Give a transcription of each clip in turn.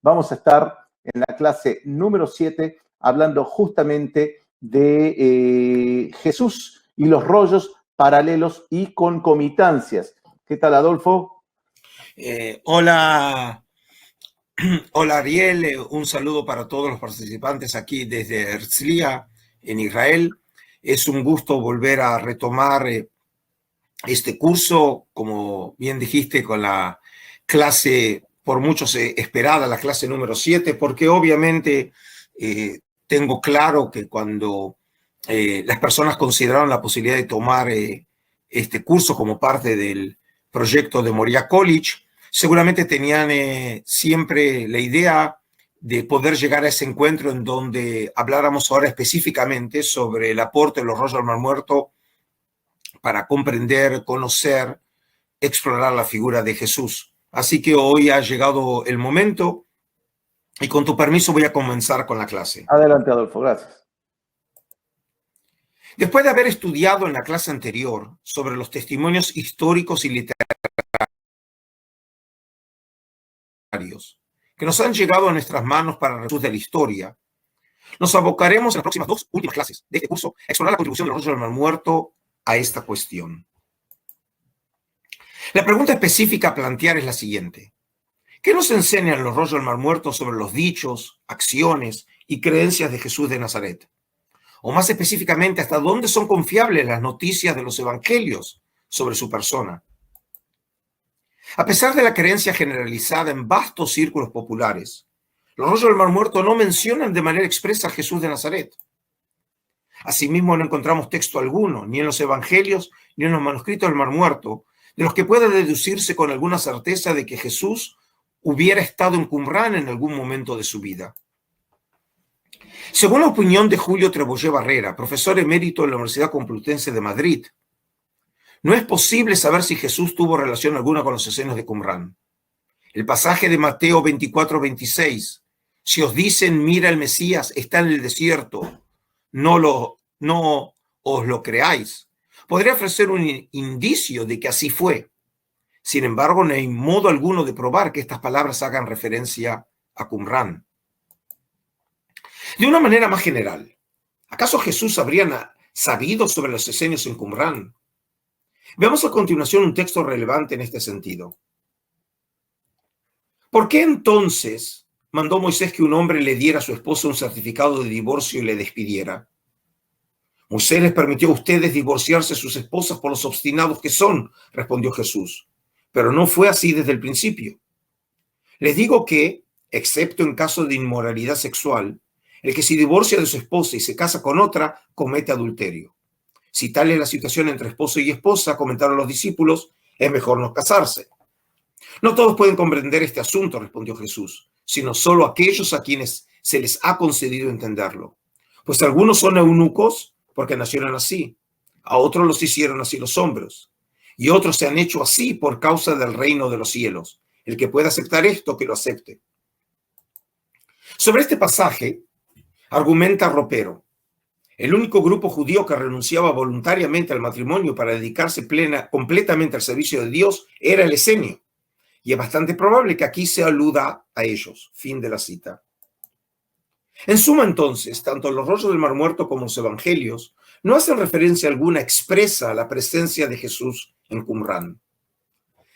vamos a estar en la clase número 7 hablando justamente de Jesús y los rollos paralelos y concomitancias. ¿Qué tal, Adolfo? Hola Ariel, un saludo para todos los participantes aquí desde Herzliya, en Israel. Es un gusto volver a retomar este curso, como bien dijiste, con la clase, por muchos esperada, la clase número 7, porque obviamente tengo claro que cuando las personas consideraron la posibilidad de tomar este curso como parte del proyecto de Moriah College, seguramente tenían siempre la idea de poder llegar a ese encuentro en donde habláramos ahora específicamente sobre el aporte de los rollos del Mar Muerto para comprender, conocer, explorar la figura de Jesús. Así que hoy ha llegado el momento y con tu permiso voy a comenzar con la clase. Adelante, Adolfo, gracias. Después de haber estudiado en la clase anterior sobre los testimonios históricos y literarios que nos han llegado a nuestras manos para el Jesús de la historia, nos abocaremos en las próximas dos últimas clases de este curso a explorar la contribución de los rollos del Mar Muerto a esta cuestión. La pregunta específica a plantear es la siguiente. ¿Qué nos enseñan los rollos del Mar Muerto sobre los dichos, acciones y creencias de Jesús de Nazaret? O más específicamente, ¿hasta dónde son confiables las noticias de los evangelios sobre su persona? A pesar de la creencia generalizada en vastos círculos populares, los rollos del Mar Muerto no mencionan de manera expresa a Jesús de Nazaret. Asimismo, no encontramos texto alguno, ni en los evangelios, ni en los manuscritos del Mar Muerto, de los que pueda deducirse con alguna certeza de que Jesús hubiera estado en Qumrán en algún momento de su vida. Según la opinión de Julio Trebollé Barrera, profesor emérito en la Universidad Complutense de Madrid, no es posible saber si Jesús tuvo relación alguna con los escenos de Qumrán. El pasaje de Mateo 24-26, si os dicen, mira el Mesías, está en el desierto, no os lo creáis, podría ofrecer un indicio de que así fue. Sin embargo, no hay modo alguno de probar que estas palabras hagan referencia a Qumrán. De una manera más general, ¿acaso Jesús habría sabido sobre los escenios en Qumrán? Veamos a continuación un texto relevante en este sentido. ¿Por qué entonces mandó Moisés que un hombre le diera a su esposa un certificado de divorcio y le despidiera? Moisés les permitió a ustedes divorciarse de sus esposas por los obstinados que son, respondió Jesús. Pero no fue así desde el principio. Les digo que, excepto en caso de inmoralidad sexual, el que se divorcia de su esposa y se casa con otra, comete adulterio. Si tal es la situación entre esposo y esposa, comentaron los discípulos, es mejor no casarse. No todos pueden comprender este asunto, respondió Jesús, sino solo aquellos a quienes se les ha concedido entenderlo. Pues algunos son eunucos porque nacieron así, a otros los hicieron así los hombres, y otros se han hecho así por causa del reino de los cielos. El que pueda aceptar esto, que lo acepte. Sobre este pasaje, argumenta Ropero, el único grupo judío que renunciaba voluntariamente al matrimonio para dedicarse completamente al servicio de Dios era el esenio, y es bastante probable que aquí se aluda a ellos. Fin de la cita. En suma, entonces, tanto los rollos del Mar Muerto como los evangelios no hacen referencia alguna expresa a la presencia de Jesús en Qumrán.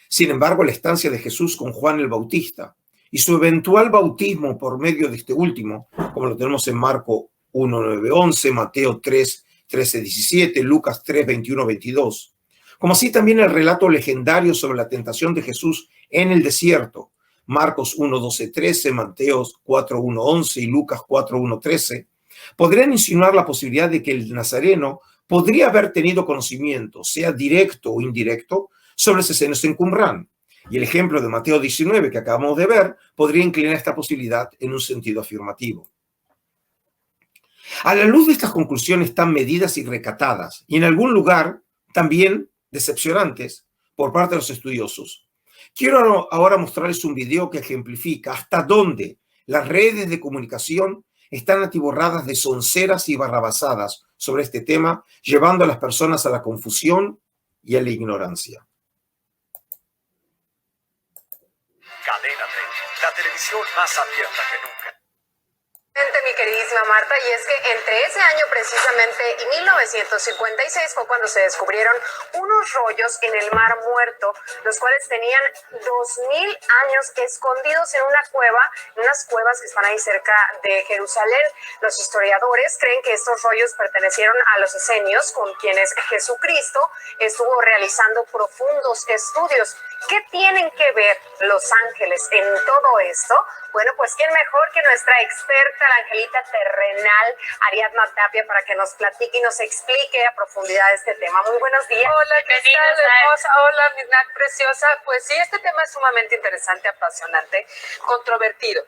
Sin embargo, la estancia de Jesús con Juan el Bautista y su eventual bautismo por medio de este último, como lo tenemos en Marco 1:9-11, Mateo 3:13-17, Lucas 3:21-22, como así también el relato legendario sobre la tentación de Jesús en el desierto, Marcos 1:12-13, Mateo 4:1-11 y Lucas 4:1-13, podrían insinuar la posibilidad de que el nazareno podría haber tenido conocimiento, sea directo o indirecto, sobre los escenos en Qumrán. Y el ejemplo de Mateo 19 que acabamos de ver podría inclinar esta posibilidad en un sentido afirmativo. A la luz de estas conclusiones tan medidas y recatadas, y en algún lugar también decepcionantes por parte de los estudiosos, quiero ahora mostrarles un video que ejemplifica hasta dónde las redes de comunicación están atiborradas de sonceras y barrabasadas sobre este tema, llevando a las personas a la confusión y a la ignorancia. Cadena 30, la televisión más abierta que nunca. Mi queridísima Marta, y es que entre ese año precisamente y 1956 fue cuando se descubrieron unos rollos en el Mar Muerto, los cuales tenían 2000 años escondidos en una cueva, en unas cuevas que están ahí cerca de Jerusalén. Los historiadores creen que estos rollos pertenecieron a los esenios, con quienes Jesucristo estuvo realizando profundos estudios. ¿Qué tienen que ver los ángeles en todo esto? Bueno, pues quién mejor que nuestra experta, la angelita terrenal, Ariadna Tapia, para que nos platique y nos explique a profundidad este tema. Muy buenos días. Hola, ¿qué tal, hermosa? Hola, mi Nat preciosa. Pues sí, este tema es sumamente interesante, apasionante, controvertido.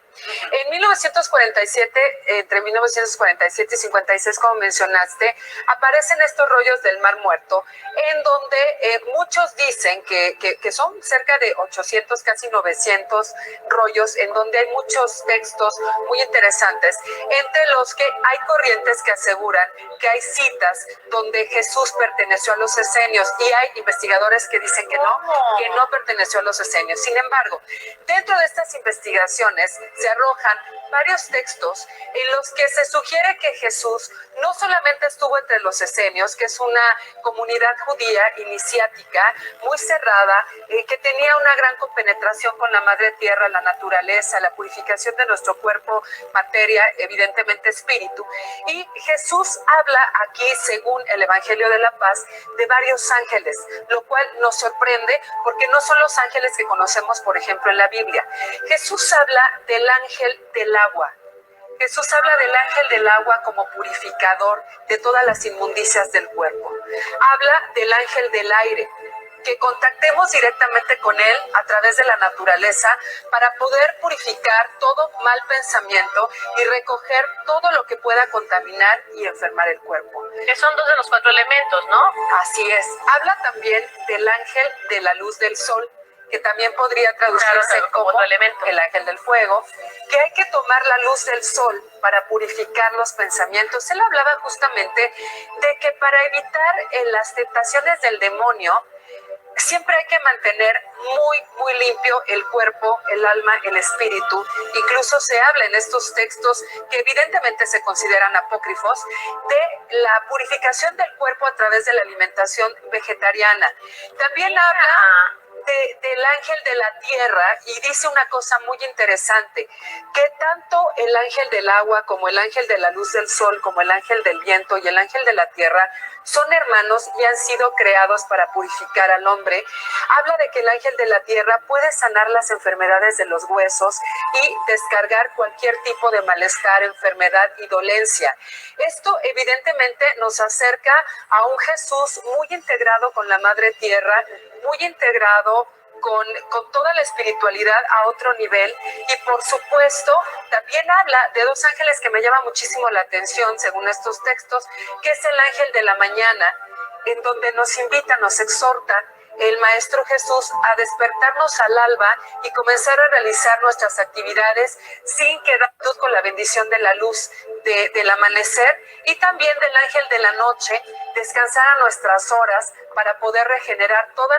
En 1947, entre 1947 y 56, como mencionaste, aparecen estos rollos del Mar Muerto, en donde muchos dicen que son cerca de 800, casi 900 rollos, en donde hay muchos textos muy interesantes, entre los que hay corrientes que aseguran que hay citas donde Jesús perteneció a los esenios, y hay investigadores que dicen que no perteneció a los esenios. Sin embargo, dentro de estas investigaciones se arrojan varios textos en los que se sugiere que Jesús no solamente estuvo entre los esenios, que es una comunidad judía iniciática muy cerrada, que tenía una gran compenetración con la madre tierra, la naturaleza, la purificación de nuestro cuerpo, materia, evidentemente espíritu. Y Jesús habla aquí, según el Evangelio de la Paz, de varios ángeles, lo cual nos sorprende porque no son los ángeles que conocemos, por ejemplo, en la Biblia. Jesús habla del ángel del agua. Jesús habla del ángel del agua como purificador de todas las inmundicias del cuerpo. Habla del ángel del aire, que contactemos directamente con él a través de la naturaleza para poder purificar todo mal pensamiento y recoger todo lo que pueda contaminar y enfermar el cuerpo. Que son dos de los 4 elementos, ¿no? Así es. Habla también del ángel de la luz del sol, que también podría traducirse como otro elemento. El ángel del fuego, que hay que tomar la luz del sol para purificar los pensamientos. Él hablaba justamente de que para evitar las tentaciones del demonio, siempre hay que mantener muy limpio el cuerpo, el alma, el espíritu. Incluso se habla en estos textos, que evidentemente se consideran apócrifos, de la purificación del cuerpo a través de la alimentación vegetariana. También habla del ángel de la tierra, y dice una cosa muy interesante, que tanto el ángel del agua como el ángel de la luz del sol, como el ángel del viento y el ángel de la tierra son hermanos y han sido creados para purificar al hombre. Habla de que el ángel de la tierra puede sanar las enfermedades de los huesos y descargar cualquier tipo de malestar, enfermedad y dolencia. Esto evidentemente nos acerca a un Jesús muy integrado con la madre tierra, muy integrado con toda la espiritualidad a otro nivel. Y por supuesto también habla de dos ángeles que me llaman muchísimo la atención según estos textos, que es el ángel de la mañana, en donde nos invita, nos exhorta el Maestro Jesús a despertarnos al alba y comenzar a realizar nuestras actividades sin quedar con la bendición de la luz del amanecer, y también del ángel de la noche, descansar a nuestras horas para poder regenerar toda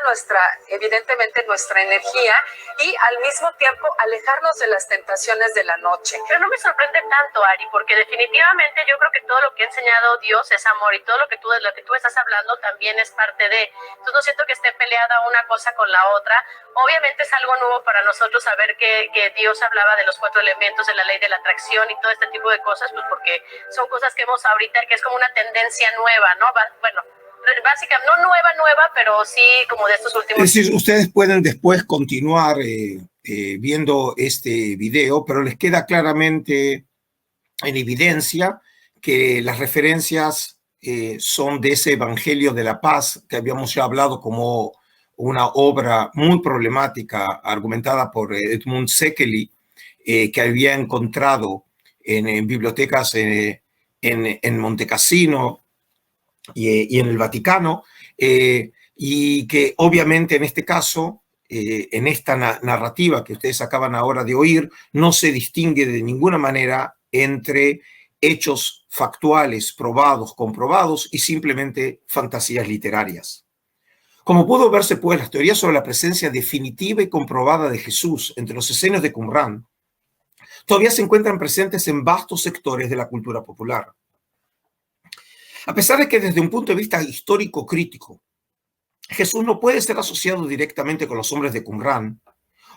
evidentemente nuestra energía, y al mismo tiempo alejarnos de las tentaciones de la noche. Pero no me sorprende tanto, Ari, porque definitivamente yo creo que todo lo que ha enseñado Dios es amor, y todo lo que tú estás hablando también es parte de. Entonces no siento que esté peleada una cosa con la otra. Obviamente es algo nuevo para nosotros saber que Dios hablaba de los 4 elementos, de la ley de la atracción y todo este tipo de cosas, pues porque son cosas que vemos ahorita, que es como una tendencia nueva, ¿no? Bueno, básicamente no nueva, pero sí como de estos últimos. Es decir, ustedes pueden después continuar viendo este video, pero les queda claramente en evidencia que las referencias son de ese Evangelio de la Paz que habíamos ya hablado como una obra muy problemática argumentada por Edmund Sekely, que había encontrado en bibliotecas en Montecassino y en el Vaticano, y que obviamente en este caso, en esta narrativa que ustedes acaban ahora de oír, no se distingue de ninguna manera entre hechos factuales, probados, comprobados, y simplemente fantasías literarias. Como pudo verse, pues, las teorías sobre la presencia definitiva y comprobada de Jesús entre los esenios de Qumrán todavía se encuentran presentes en vastos sectores de la cultura popular. A pesar de que desde un punto de vista histórico crítico, Jesús no puede ser asociado directamente con los hombres de Qumrán,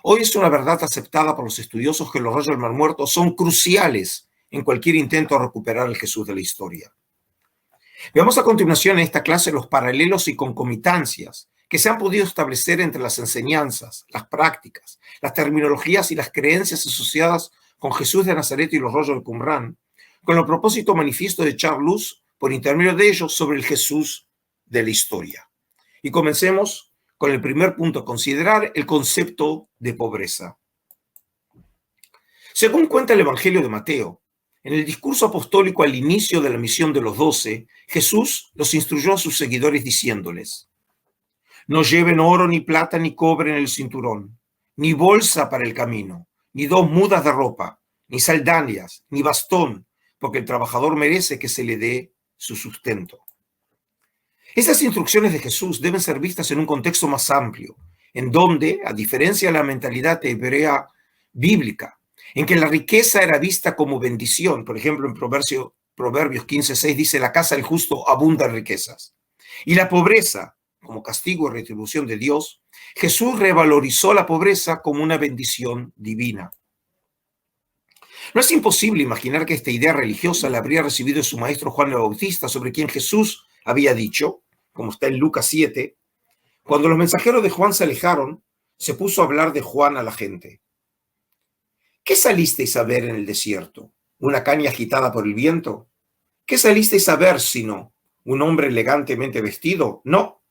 hoy es una verdad aceptada por los estudiosos que los rollos del Mar Muerto son cruciales en cualquier intento de recuperar el Jesús de la historia. Veamos a continuación en esta clase los paralelos y concomitancias que se han podido establecer entre las enseñanzas, las prácticas, las terminologías y las creencias asociadas con Jesús de Nazaret y los rollos de Qumrán, con el propósito manifiesto de echar luz por intermedio de ellos sobre el Jesús de la historia. Y comencemos con el primer punto, considerar el concepto de pobreza. Según cuenta el Evangelio de Mateo, en el discurso apostólico al inicio de la misión de los 12, Jesús los instruyó a sus seguidores diciéndoles: no lleven oro, ni plata, ni cobre en el cinturón, ni bolsa para el camino, ni 2 mudas de ropa, ni sandalias, ni bastón, porque el trabajador merece que se le dé su sustento. Estas instrucciones de Jesús deben ser vistas en un contexto más amplio, en donde, a diferencia de la mentalidad hebrea bíblica, en que la riqueza era vista como bendición, por ejemplo, en Proverbios 15:6 dice: la casa del justo abunda en riquezas, y la pobreza como castigo y retribución de Dios, Jesús revalorizó la pobreza como una bendición divina. No es imposible imaginar que esta idea religiosa la habría recibido de su maestro Juan el Bautista, sobre quien Jesús había dicho, como está en Lucas 7, cuando los mensajeros de Juan se alejaron, se puso a hablar de Juan a la gente. ¿Qué salisteis a ver en el desierto? ¿Una caña agitada por el viento? ¿Qué salisteis a ver sino un hombre elegantemente vestido? No.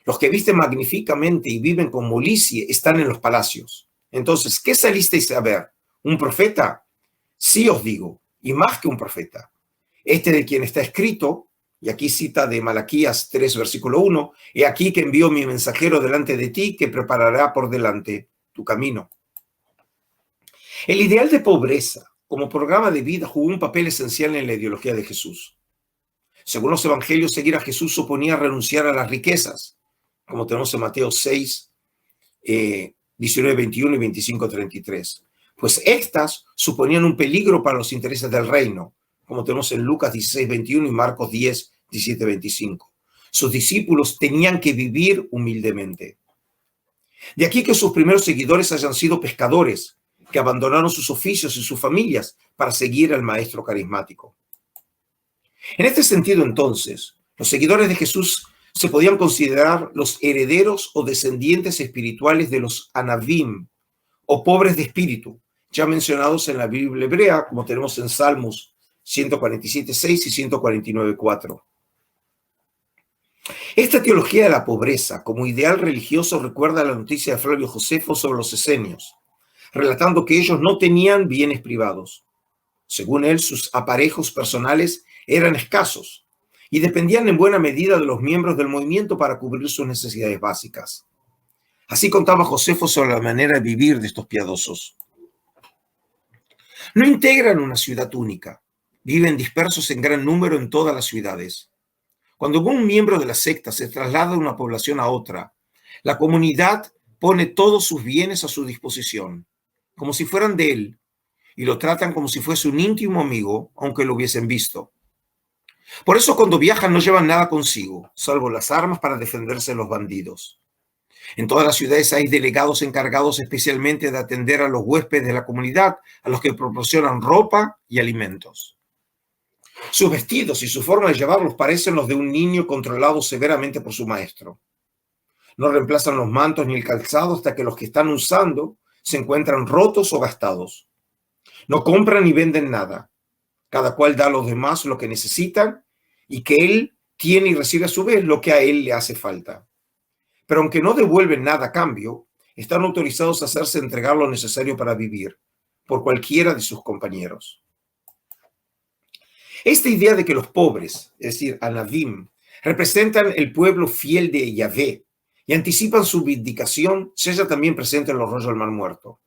Los que visten magníficamente y viven con molicie están en los palacios. Entonces, ¿qué salisteis a ver? ¿Un profeta? Sí os digo, y más que un profeta. Este de quien está escrito, y aquí cita de Malaquías 3, versículo 1, he aquí que envío mi mensajero delante de ti, que preparará por delante tu camino. El ideal de pobreza como programa de vida jugó un papel esencial en la ideología de Jesús. Según los evangelios, seguir a Jesús suponía renunciar a las riquezas, como tenemos en Mateo 6, 19, 21 y 25, 33. Pues estas suponían un peligro para los intereses del reino, como tenemos en Lucas 16, 21 y Marcos 10, 17, 25. Sus discípulos tenían que vivir humildemente. De aquí que sus primeros seguidores hayan sido pescadores, que abandonaron sus oficios y sus familias para seguir al maestro carismático. En este sentido, entonces, los seguidores de Jesús se podían considerar los herederos o descendientes espirituales de los anabim, o pobres de espíritu, ya mencionados en la Biblia hebrea, como tenemos en Salmos 147.6 y 149.4. Esta teología de la pobreza como ideal religioso recuerda la noticia de Flavio Josefo sobre los esenios, relatando que ellos no tenían bienes privados. Según él, sus aparejos personales eran escasos y dependían en buena medida de los miembros del movimiento para cubrir sus necesidades básicas. Así contaba Josefo sobre la manera de vivir de estos piadosos. No integran una ciudad única, viven dispersos en gran número en todas las ciudades. Cuando un miembro de la secta se traslada de una población a otra, la comunidad pone todos sus bienes a su disposición, como si fueran de él, y lo tratan como si fuese un íntimo amigo, aunque lo hubiesen visto. Por eso cuando viajan no llevan nada consigo, salvo las armas para defenderse de los bandidos. En todas las ciudades hay delegados encargados especialmente de atender a los huéspedes de la comunidad, a los que proporcionan ropa y alimentos. Sus vestidos y su forma de llevarlos parecen los de un niño controlado severamente por su maestro. No reemplazan los mantos ni el calzado hasta que los que están usando se encuentran rotos o gastados. No compran ni venden nada. Cada cual da a los demás lo que necesitan y que él tiene y recibe a su vez lo que a él le hace falta. Pero aunque no devuelven nada a cambio, están autorizados a hacerse entregar lo necesario para vivir por cualquiera de sus compañeros. Esta idea de que los pobres, es decir, Anabim, representan el pueblo fiel de Yahvé y anticipan su vindicación, se halla también presente en los rollos del Mar Muerto.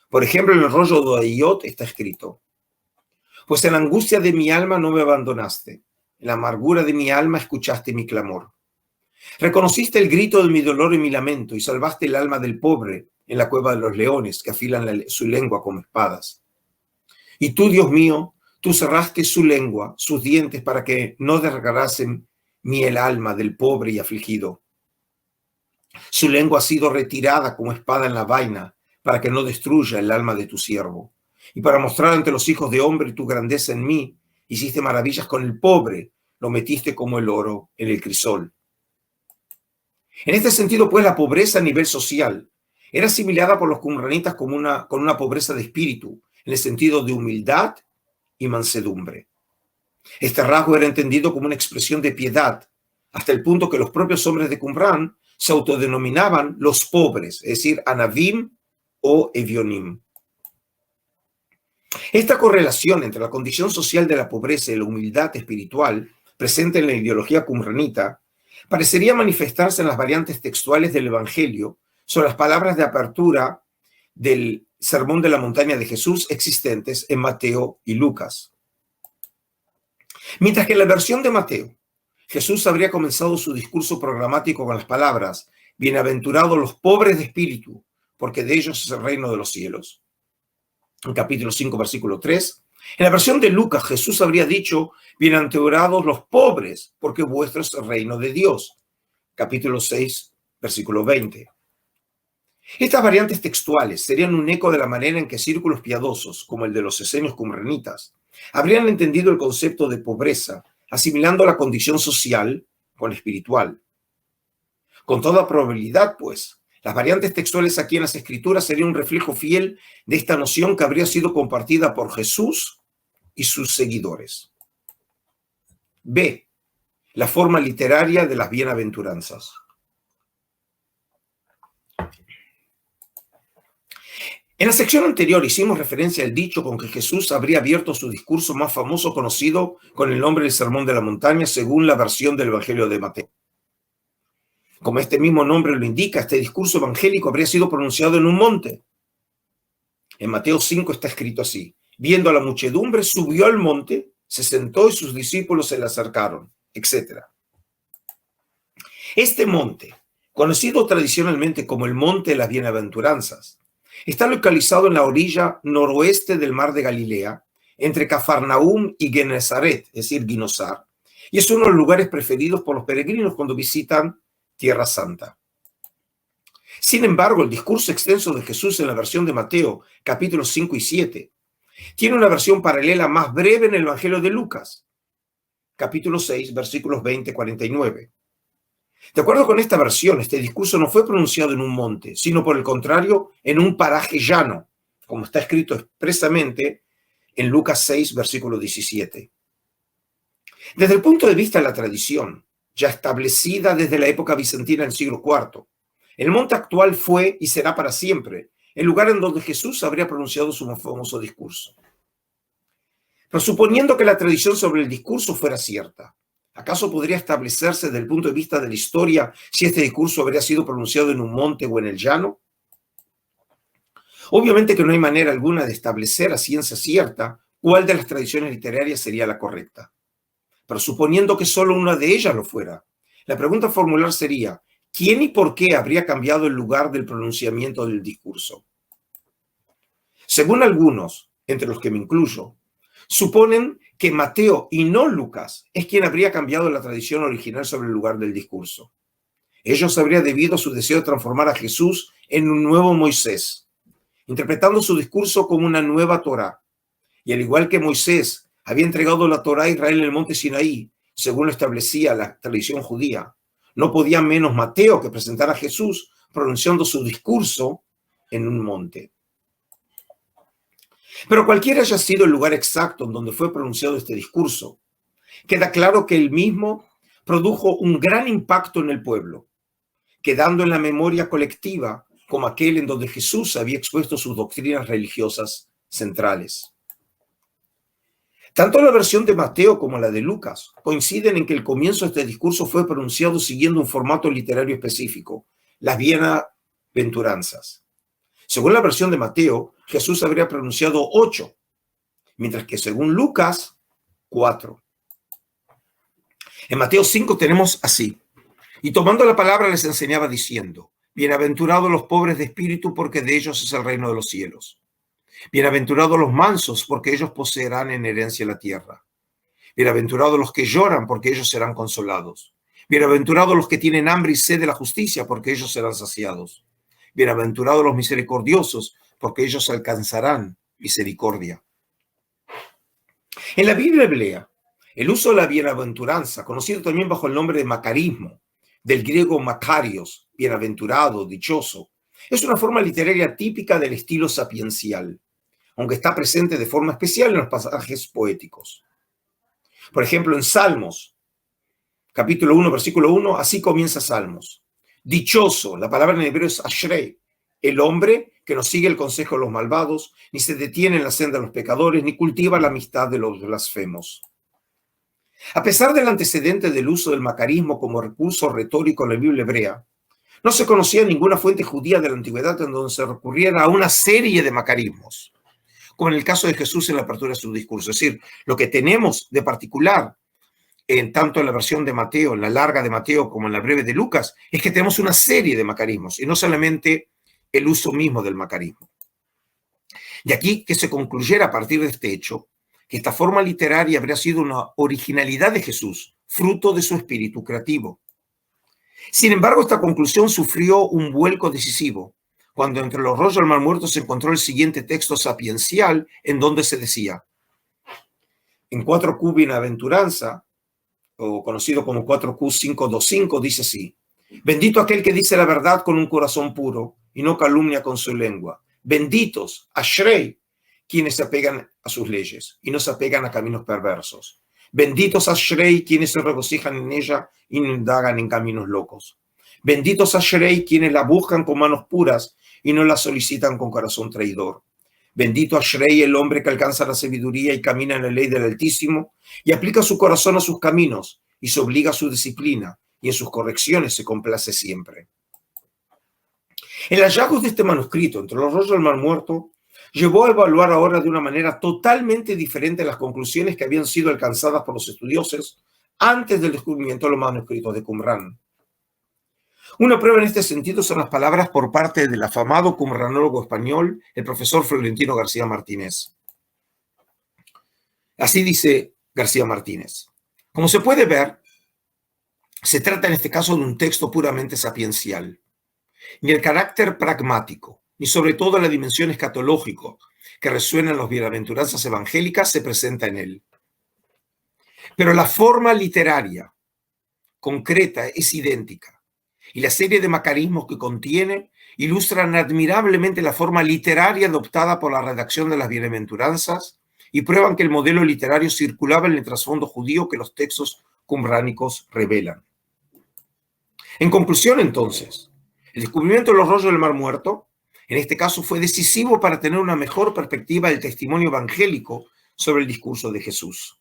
Por ejemplo, en el rollo de Ayot está escrito: pues en la angustia de mi alma no me abandonaste, en la amargura de mi alma escuchaste mi clamor. Reconociste el grito de mi dolor y mi lamento y salvaste el alma del pobre en la cueva de los leones que afilan su lengua como espadas. Y tú, Dios mío, tú cerraste su lengua, sus dientes, para que no desgarrasen ni el alma del pobre y afligido. Su lengua ha sido retirada como espada en la vaina, para que no destruya el alma de tu siervo. Y para mostrar ante los hijos de hombre tu grandeza en mí, hiciste maravillas con el pobre, lo metiste como el oro en el crisol. En este sentido, pues, la pobreza a nivel social era asimilada por los qumranitas con una pobreza de espíritu, en el sentido de humildad y mansedumbre. Este rasgo era entendido como una expresión de piedad, hasta el punto que los propios hombres de Qumran se autodenominaban los pobres, es decir, Anavim o Evionim. Esta correlación entre la condición social de la pobreza y la humildad espiritual presente en la ideología qumranita parecería manifestarse en las variantes textuales del Evangelio sobre las palabras de apertura del Sermón de la Montaña de Jesús existentes en Mateo y Lucas. Mientras que en la versión de Mateo, Jesús habría comenzado su discurso programático con las palabras: bienaventurados los pobres de espíritu, porque de ellos es el reino de los cielos. En capítulo 5, versículo 3. En la versión de Lucas, Jesús habría dicho: bienaventurados los pobres, porque vuestro es el reino de Dios. Capítulo 6, versículo 20. Estas variantes textuales serían un eco de la manera en que círculos piadosos, como el de los esenios qumranitas, habrían entendido el concepto de pobreza, asimilando la condición social con espiritual. Con toda probabilidad, pues, las variantes textuales aquí en las Escrituras serían un reflejo fiel de esta noción que habría sido compartida por Jesús y sus seguidores. B. La forma literaria de las bienaventuranzas. En la sección anterior hicimos referencia al dicho con que Jesús habría abierto su discurso más famoso conocido con el nombre del Sermón de la Montaña según la versión del Evangelio de Mateo. Como este mismo nombre lo indica, este discurso evangélico habría sido pronunciado en un monte. En Mateo 5 está escrito así: viendo a la muchedumbre, subió al monte, se sentó y sus discípulos se le acercaron, etc. Este monte, conocido tradicionalmente como el Monte de las Bienaventuranzas, está localizado en la orilla noroeste del mar de Galilea, entre Cafarnaúm y Genezaret, es decir, Ginosar, y es uno de los lugares preferidos por los peregrinos cuando visitan Tierra Santa. Sin embargo, el discurso extenso de Jesús en la versión de Mateo, capítulos 5 y 7, tiene una versión paralela más breve en el Evangelio de Lucas, capítulo 6, versículos 20-49. De acuerdo con esta versión, este discurso no fue pronunciado en un monte, sino por el contrario, en un paraje llano, como está escrito expresamente en Lucas 6, versículo 17. Desde el punto de vista de la tradición, ya establecida desde la época bizantina del siglo IV, el monte actual fue y será para siempre el lugar en donde Jesús habría pronunciado su famoso discurso. Pero suponiendo que la tradición sobre el discurso fuera cierta, ¿acaso podría establecerse desde el punto de vista de la historia si este discurso habría sido pronunciado en un monte o en el llano? Obviamente que no hay manera alguna de establecer a ciencia cierta cuál de las tradiciones literarias sería la correcta. Pero suponiendo que solo una de ellas lo fuera, la pregunta a formular sería: ¿quién y por qué habría cambiado el lugar del pronunciamiento del discurso? Según algunos, entre los que me incluyo, suponen que Mateo y no Lucas es quien habría cambiado la tradición original sobre el lugar del discurso. Ellos habrían debido a su deseo de transformar a Jesús en un nuevo Moisés, interpretando su discurso como una nueva Torá. Y al igual que Moisés había entregado la Torá a Israel en el monte Sinaí, según lo establecía la tradición judía, no podía menos Mateo que presentar a Jesús pronunciando su discurso en un monte. Pero cualquiera haya sido el lugar exacto en donde fue pronunciado este discurso, queda claro que el mismo produjo un gran impacto en el pueblo, quedando en la memoria colectiva como aquel en donde Jesús había expuesto sus doctrinas religiosas centrales. Tanto la versión de Mateo como la de Lucas coinciden en que el comienzo de este discurso fue pronunciado siguiendo un formato literario específico, las bienaventuranzas. Según la versión de Mateo, Jesús habría pronunciado 8, mientras que según Lucas, 4. En Mateo 5 tenemos así: Y tomando la palabra les enseñaba diciendo: bienaventurados los pobres de espíritu, porque de ellos es el reino de los cielos. Bienaventurados los mansos, porque ellos poseerán en herencia la tierra. Bienaventurados los que lloran, porque ellos serán consolados. Bienaventurados los que tienen hambre y sed de la justicia, porque ellos serán saciados. Bienaventurados los misericordiosos, porque ellos alcanzarán misericordia. En la Biblia hebrea, el uso de la bienaventuranza, conocido también bajo el nombre de macarismo, del griego makarios, bienaventurado, dichoso, es una forma literaria típica del estilo sapiencial, aunque está presente de forma especial en los pasajes poéticos. Por ejemplo, en Salmos, capítulo 1, versículo 1, así comienza Salmos. Dichoso, la palabra en hebreo es ashrei, el hombre que no sigue el consejo de los malvados, ni se detiene en la senda de los pecadores, ni cultiva la amistad de los blasfemos. A pesar del antecedente del uso del macarismo como recurso retórico en la Biblia hebrea, no se conocía ninguna fuente judía de la antigüedad en donde se recurriera a una serie de macarismos, como en el caso de Jesús en la apertura de su discurso. Es decir, lo que tenemos de particular, tanto en la versión de Mateo, en la larga de Mateo, como en la breve de Lucas, es que tenemos una serie de macarismos, y no solamente el uso mismo del macarismo. Y aquí que se concluyera a partir de este hecho, que esta forma literaria habría sido una originalidad de Jesús, fruto de su espíritu creativo. Sin embargo, esta conclusión sufrió un vuelco decisivo, cuando entre los rollos del Mar Muerto se encontró el siguiente texto sapiencial, en donde se decía, en 4Q Bienaventuranza, o conocido como 4Q 525, dice así: bendito aquel que dice la verdad con un corazón puro y no calumnia con su lengua. Benditos, ashrei, quienes se apegan a sus leyes y no se apegan a caminos perversos. Benditos ashrei, quienes se regocijan en ella y no indagan en caminos locos. Benditos ashrei, quienes la buscan con manos puras y no la solicitan con corazón traidor. Bendito ashrei, el hombre que alcanza la sabiduría y camina en la ley del Altísimo y aplica su corazón a sus caminos y se obliga a su disciplina y en sus correcciones se complace siempre. El hallazgo de este manuscrito entre los rollos del Mar Muerto llevó a evaluar ahora de una manera totalmente diferente las conclusiones que habían sido alcanzadas por los estudiosos antes del descubrimiento de los manuscritos de Qumrán. Una prueba en este sentido son las palabras por parte del afamado qumranólogo español, el profesor Florentino García Martínez. Así dice García Martínez: como se puede ver, se trata en este caso de un texto puramente sapiencial. Ni el carácter pragmático, ni sobre todo la dimensión escatológica que resuena en las bienaventuranzas evangélicas se presenta en él. Pero la forma literaria concreta es idéntica, y la serie de macarismos que contiene ilustran admirablemente la forma literaria adoptada por la redacción de las bienaventuranzas y prueban que el modelo literario circulaba en el trasfondo judío que los textos qumránicos revelan. En conclusión, entonces, el descubrimiento de los rollos del Mar Muerto, en este caso, fue decisivo para tener una mejor perspectiva del testimonio evangélico sobre el discurso de Jesús.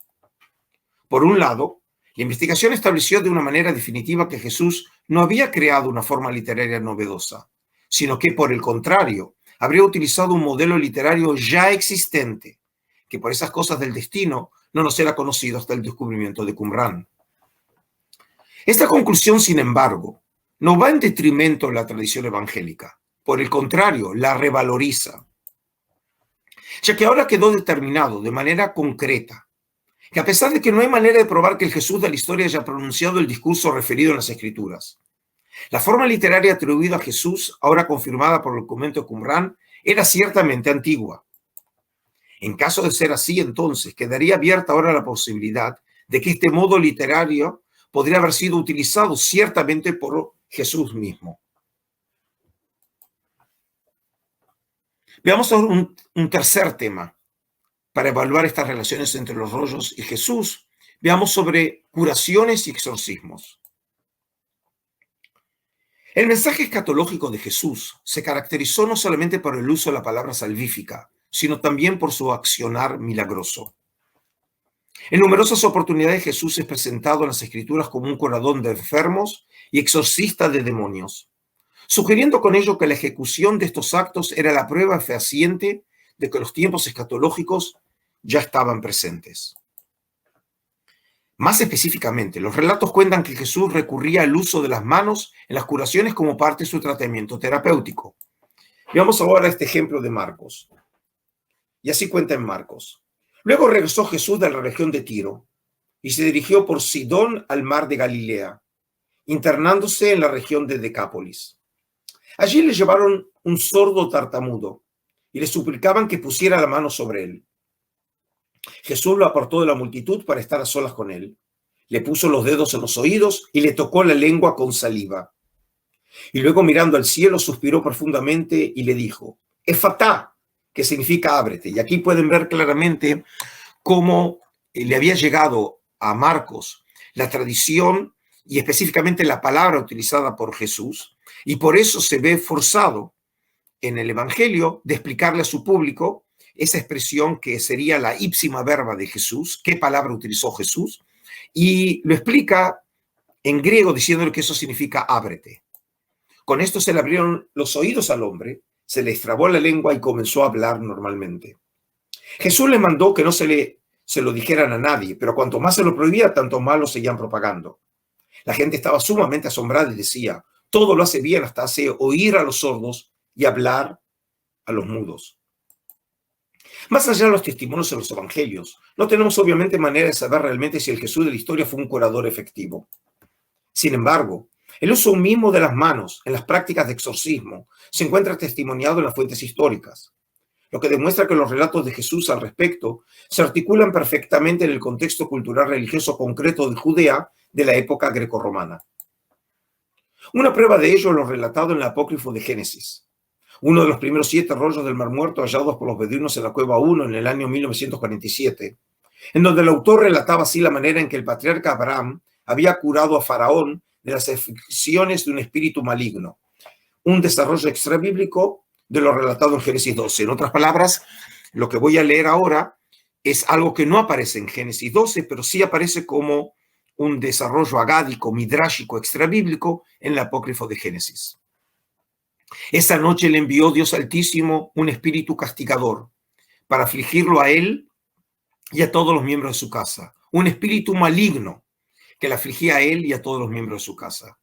Por un lado, la investigación estableció de una manera definitiva que Jesús no había creado una forma literaria novedosa, sino que, por el contrario, habría utilizado un modelo literario ya existente, que por esas cosas del destino no nos era conocido hasta el descubrimiento de Qumrán. Esta conclusión, sin embargo, no va en detrimento de la tradición evangélica. Por el contrario, la revaloriza, ya que ahora quedó determinado de manera concreta que a pesar de que no hay manera de probar que el Jesús de la historia haya pronunciado el discurso referido en las Escrituras, la forma literaria atribuida a Jesús, ahora confirmada por el documento de Qumrán, era ciertamente antigua. En caso de ser así, entonces, quedaría abierta ahora la posibilidad de que este modo literario podría haber sido utilizado ciertamente por Jesús mismo. Veamos ahora un tercer tema para evaluar estas relaciones entre los rollos y Jesús. Veamos sobre curaciones y exorcismos. El mensaje escatológico de Jesús se caracterizó no solamente por el uso de la palabra salvífica, sino también por su accionar milagroso. En numerosas oportunidades Jesús es presentado en las Escrituras como un curador de enfermos y exorcista de demonios, sugiriendo con ello que la ejecución de estos actos era la prueba fehaciente de que los tiempos escatológicos ya estaban presentes. Más específicamente, los relatos cuentan que Jesús recurría al uso de las manos en las curaciones como parte de su tratamiento terapéutico. Veamos ahora este ejemplo de Marcos. Y así cuenta en Marcos. Luego regresó Jesús de la región de Tiro y se dirigió por Sidón al mar de Galilea, internándose en la región de Decápolis. Allí le llevaron un sordo tartamudo y le suplicaban que pusiera la mano sobre él. Jesús lo apartó de la multitud para estar a solas con él. Le puso los dedos en los oídos y le tocó la lengua con saliva. Y luego, mirando al cielo, suspiró profundamente y le dijo, Efatá, que significa ábrete. Y aquí pueden ver claramente cómo le había llegado a Marcos la tradición y específicamente la palabra utilizada por Jesús, y por eso se ve forzado en el Evangelio de explicarle a su público esa expresión que sería la ipsima verba de Jesús, qué palabra utilizó Jesús, y lo explica en griego diciéndole que eso significa ábrete. Con esto se le abrieron los oídos al hombre, se le extrabó la lengua y comenzó a hablar normalmente. Jesús le mandó que no se lo dijeran a nadie, pero cuanto más se lo prohibía, tanto más lo seguían propagando. La gente estaba sumamente asombrada y decía, todo lo hace bien, hasta hace oír a los sordos y hablar a los mudos. Más allá de los testimonios en los evangelios, no tenemos obviamente manera de saber realmente si el Jesús de la historia fue un curador efectivo. Sin embargo, el uso mismo de las manos en las prácticas de exorcismo se encuentra testimoniado en las fuentes históricas, lo que demuestra que los relatos de Jesús al respecto se articulan perfectamente en el contexto cultural religioso concreto de Judea de la época grecorromana. Una prueba de ello es lo relatado en el apócrifo de Génesis, uno de los primeros 7 rollos del Mar Muerto hallados por los beduinos en la Cueva 1 en el año 1947, en donde el autor relataba así la manera en que el patriarca Abraham había curado a Faraón de las aflicciones de un espíritu maligno, un desarrollo extrabíblico de lo relatado en Génesis 12. En otras palabras, lo que voy a leer ahora es algo que no aparece en Génesis 12, pero sí aparece como un desarrollo agádico, midrásico, extrabíblico en el apócrifo de Génesis. Esa noche le envió Dios Altísimo un espíritu castigador para afligirlo a él y a todos los miembros de su casa, un espíritu maligno que le afligía a él y a todos los miembros de su casa.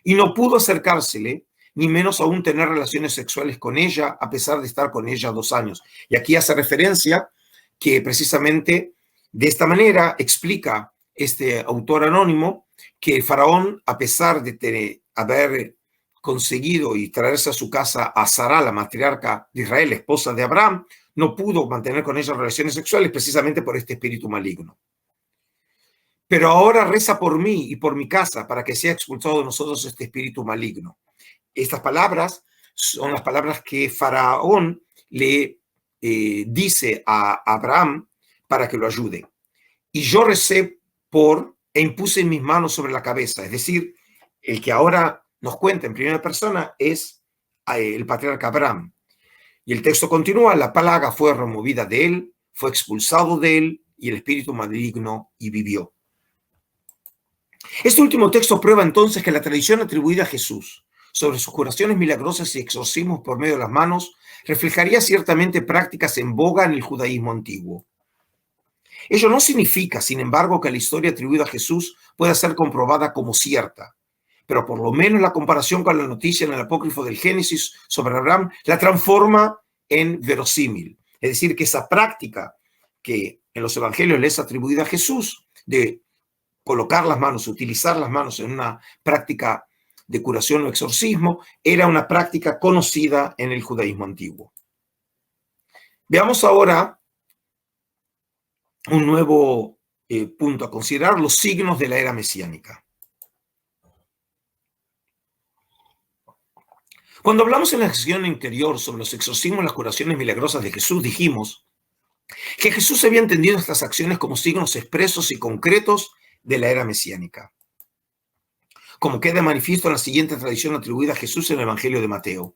Y no pudo acercársele, ni menos aún tener relaciones sexuales con ella, a pesar de estar con ella 2 años. Y aquí hace referencia que precisamente de esta manera explica este autor anónimo que el faraón, a pesar de haber conseguido y traerse a su casa a Sara, la matriarca de Israel, esposa de Abraham, no pudo mantener con ella relaciones sexuales precisamente por este espíritu maligno. Pero ahora reza por mí y por mi casa para que sea expulsado de nosotros este espíritu maligno. Estas palabras son las palabras que Faraón le dice a Abraham para que lo ayude. Y yo recé e impuse mis manos sobre la cabeza. Es decir, el que ahora nos cuenta en primera persona es el patriarca Abraham. Y el texto continúa, la plaga fue removida de él, fue expulsado de él y el espíritu maligno y vivió. Este último texto prueba entonces que la tradición atribuida a Jesús sobre sus curaciones milagrosas y exorcismos por medio de las manos reflejaría ciertamente prácticas en boga en el judaísmo antiguo. Ello no significa, sin embargo, que la historia atribuida a Jesús pueda ser comprobada como cierta, pero por lo menos la comparación con la noticia en el apócrifo del Génesis sobre Abraham la transforma en verosímil. Es decir, que esa práctica que en los evangelios le es atribuida a Jesús de colocar las manos, utilizar las manos en una práctica de curación o exorcismo, era una práctica conocida en el judaísmo antiguo. Veamos ahora un nuevo punto a considerar, los signos de la era mesiánica. Cuando hablamos en la sección anterior sobre los exorcismos y las curaciones milagrosas de Jesús, dijimos que Jesús había entendido estas acciones como signos expresos y concretos de la era mesiánica, como queda manifiesto en la siguiente tradición atribuida a Jesús en el Evangelio de Mateo.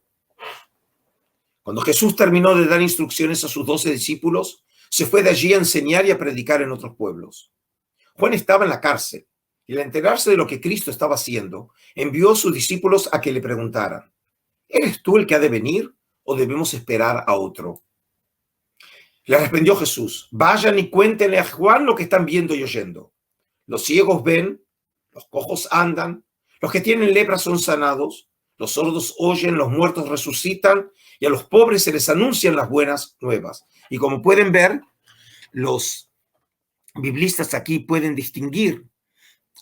Cuando Jesús terminó de dar instrucciones a sus 12 discípulos, se fue de allí a enseñar y a predicar en otros pueblos. Juan estaba en la cárcel y al enterarse de lo que Cristo estaba haciendo, envió a sus discípulos a que le preguntaran, ¿eres tú el que ha de venir o debemos esperar a otro? Le respondió Jesús, vayan y cuéntenle a Juan lo que están viendo y oyendo. los ciegos ven, los cojos andan, los que tienen lepra son sanados, los sordos oyen, los muertos resucitan y a los pobres se les anuncian las buenas nuevas. Y como pueden ver, los biblistas aquí pueden distinguir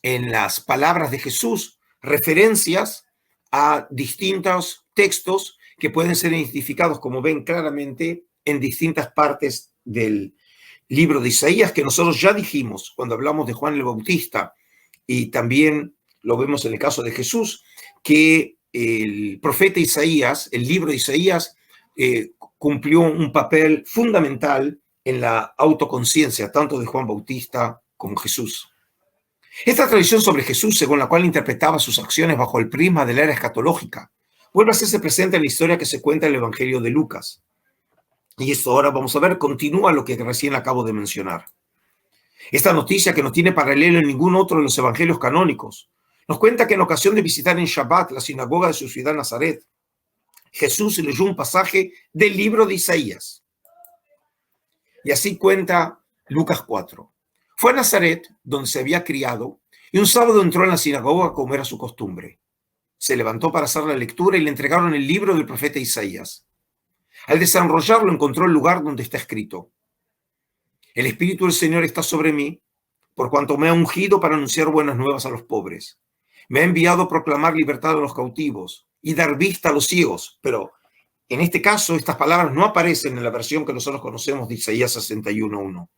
en las palabras de Jesús referencias a distintos textos que pueden ser identificados, como ven claramente, en distintas partes del libro de Isaías, que nosotros ya dijimos cuando hablamos de Juan el Bautista, y también lo vemos en el caso de Jesús, que el profeta Isaías, el libro de Isaías, cumplió un papel fundamental en la autoconciencia, tanto de Juan Bautista como Jesús. Esta tradición sobre Jesús, según la cual interpretaba sus acciones bajo el prisma de la era escatológica, vuelve a hacerse presente en la historia que se cuenta en el Evangelio de Lucas. Y esto ahora vamos a ver, continúa lo que recién acabo de mencionar. Esta noticia, que no tiene paralelo en ningún otro de los evangelios canónicos, nos cuenta que en ocasión de visitar en Shabbat la sinagoga de su ciudad Nazaret, Jesús leyó un pasaje del libro de Isaías. Y así cuenta Lucas 4. Fue a Nazaret, donde se había criado, y un sábado entró en la sinagoga como era su costumbre. Se levantó para hacer la lectura y le entregaron el libro del profeta Isaías. Al desenrollarlo encontró el lugar donde está escrito: El Espíritu del Señor está sobre mí, por cuanto me ha ungido para anunciar buenas nuevas a los pobres. Me ha enviado a proclamar libertad a los cautivos y dar vista a los ciegos. Pero en este caso, estas palabras no aparecen en la versión que nosotros conocemos de Isaías 61:1.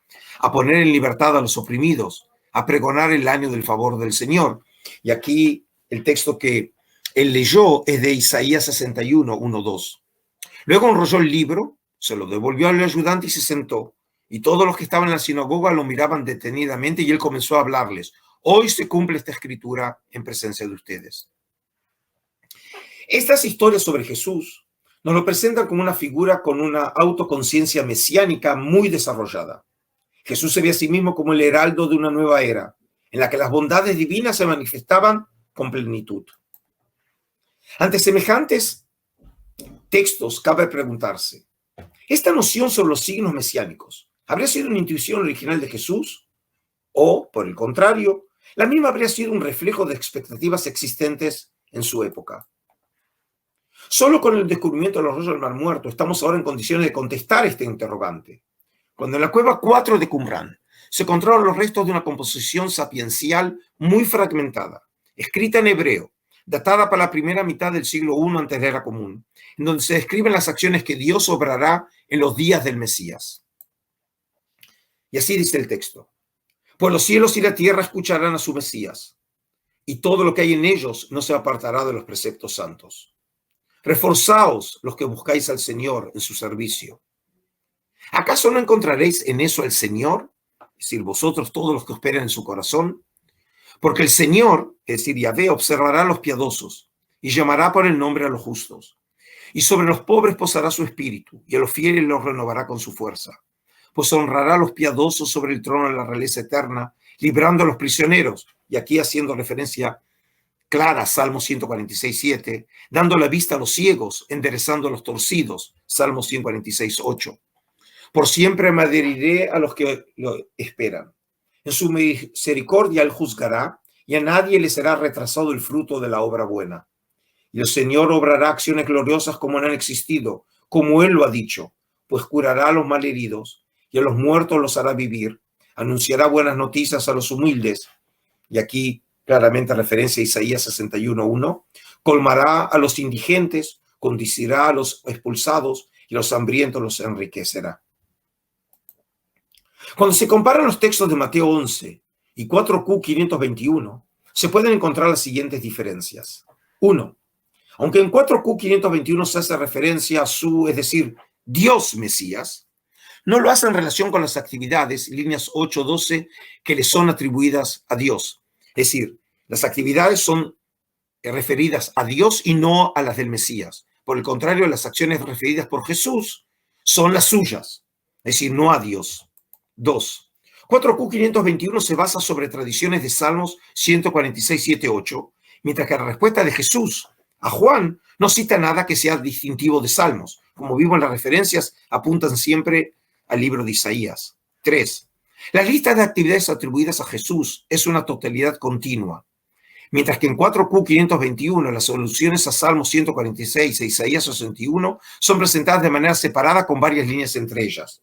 A poner en libertad a los oprimidos, a pregonar el año del favor del Señor. Y aquí el texto que él leyó es de Isaías 61:1-2. Luego enrolló el libro, se lo devolvió al ayudante y se sentó. Y todos los que estaban en la sinagoga lo miraban detenidamente y él comenzó a hablarles. Hoy se cumple esta escritura en presencia de ustedes. Estas historias sobre Jesús nos lo presentan como una figura con una autoconciencia mesiánica muy desarrollada. Jesús se ve a sí mismo como el heraldo de una nueva era, en la que las bondades divinas se manifestaban con plenitud. Ante semejantes textos, cabe preguntarse, ¿esta noción sobre los signos mesiánicos habría sido una intuición original de Jesús? O, por el contrario, la misma habría sido un reflejo de expectativas existentes en su época. Solo con el descubrimiento de los rollos del Mar Muerto estamos ahora en condiciones de contestar este interrogante. Cuando en la cueva 4 de Qumran se encontraron los restos de una composición sapiencial muy fragmentada, escrita en hebreo, datada para la primera mitad del siglo I antes de la era común, en donde se describen las acciones que Dios obrará en los días del Mesías. Y así dice el texto: Pues los cielos y la tierra escucharán a su Mesías, y todo lo que hay en ellos no se apartará de los preceptos santos. Reforzaos los que buscáis al Señor en su servicio. ¿Acaso no encontraréis en eso al Señor? Es decir, vosotros todos los que esperan en su corazón. Porque el Señor, es decir, Yahvé, observará a los piadosos y llamará por el nombre a los justos. Y sobre los pobres posará su espíritu, y a los fieles los renovará con su fuerza. Pues honrará a los piadosos sobre el trono de la realeza eterna, librando a los prisioneros. Y aquí haciendo referencia clara, Salmo 146:7, dando la vista a los ciegos, enderezando a los torcidos, Salmo 146:8. Por siempre me adheriré a los que lo esperan. En su misericordia él juzgará, y a nadie le será retrasado el fruto de la obra buena. Y el Señor obrará acciones gloriosas como no han existido, como él lo ha dicho, pues curará a los malheridos, y a los muertos los hará vivir, anunciará buenas noticias a los humildes, y aquí claramente referencia a Isaías 61:1, colmará a los indigentes, conducirá a los expulsados, y a los hambrientos los enriquecerá. Cuando se comparan los textos de Mateo 11 y 4Q 521, se pueden encontrar las siguientes diferencias. 1. Aunque en 4Q 521 se hace referencia a es decir, Dios Mesías, no lo hace en relación con las actividades, líneas 8-12, que le son atribuidas a Dios. Es decir, las actividades son referidas a Dios y no a las del Mesías. Por el contrario, las acciones referidas por Jesús son las suyas, es decir, no a Dios. 2. 4Q 521 se basa sobre tradiciones de Salmos 146, 7, 8, mientras que la respuesta de Jesús a Juan no cita nada que sea distintivo de Salmos. Como vimos, las referencias apuntan siempre al libro de Isaías. 3. La lista de actividades atribuidas a Jesús es una totalidad continua, mientras que en 4Q 521 las alusiones a Salmos 146 e Isaías 61 son presentadas de manera separada con varias líneas entre ellas.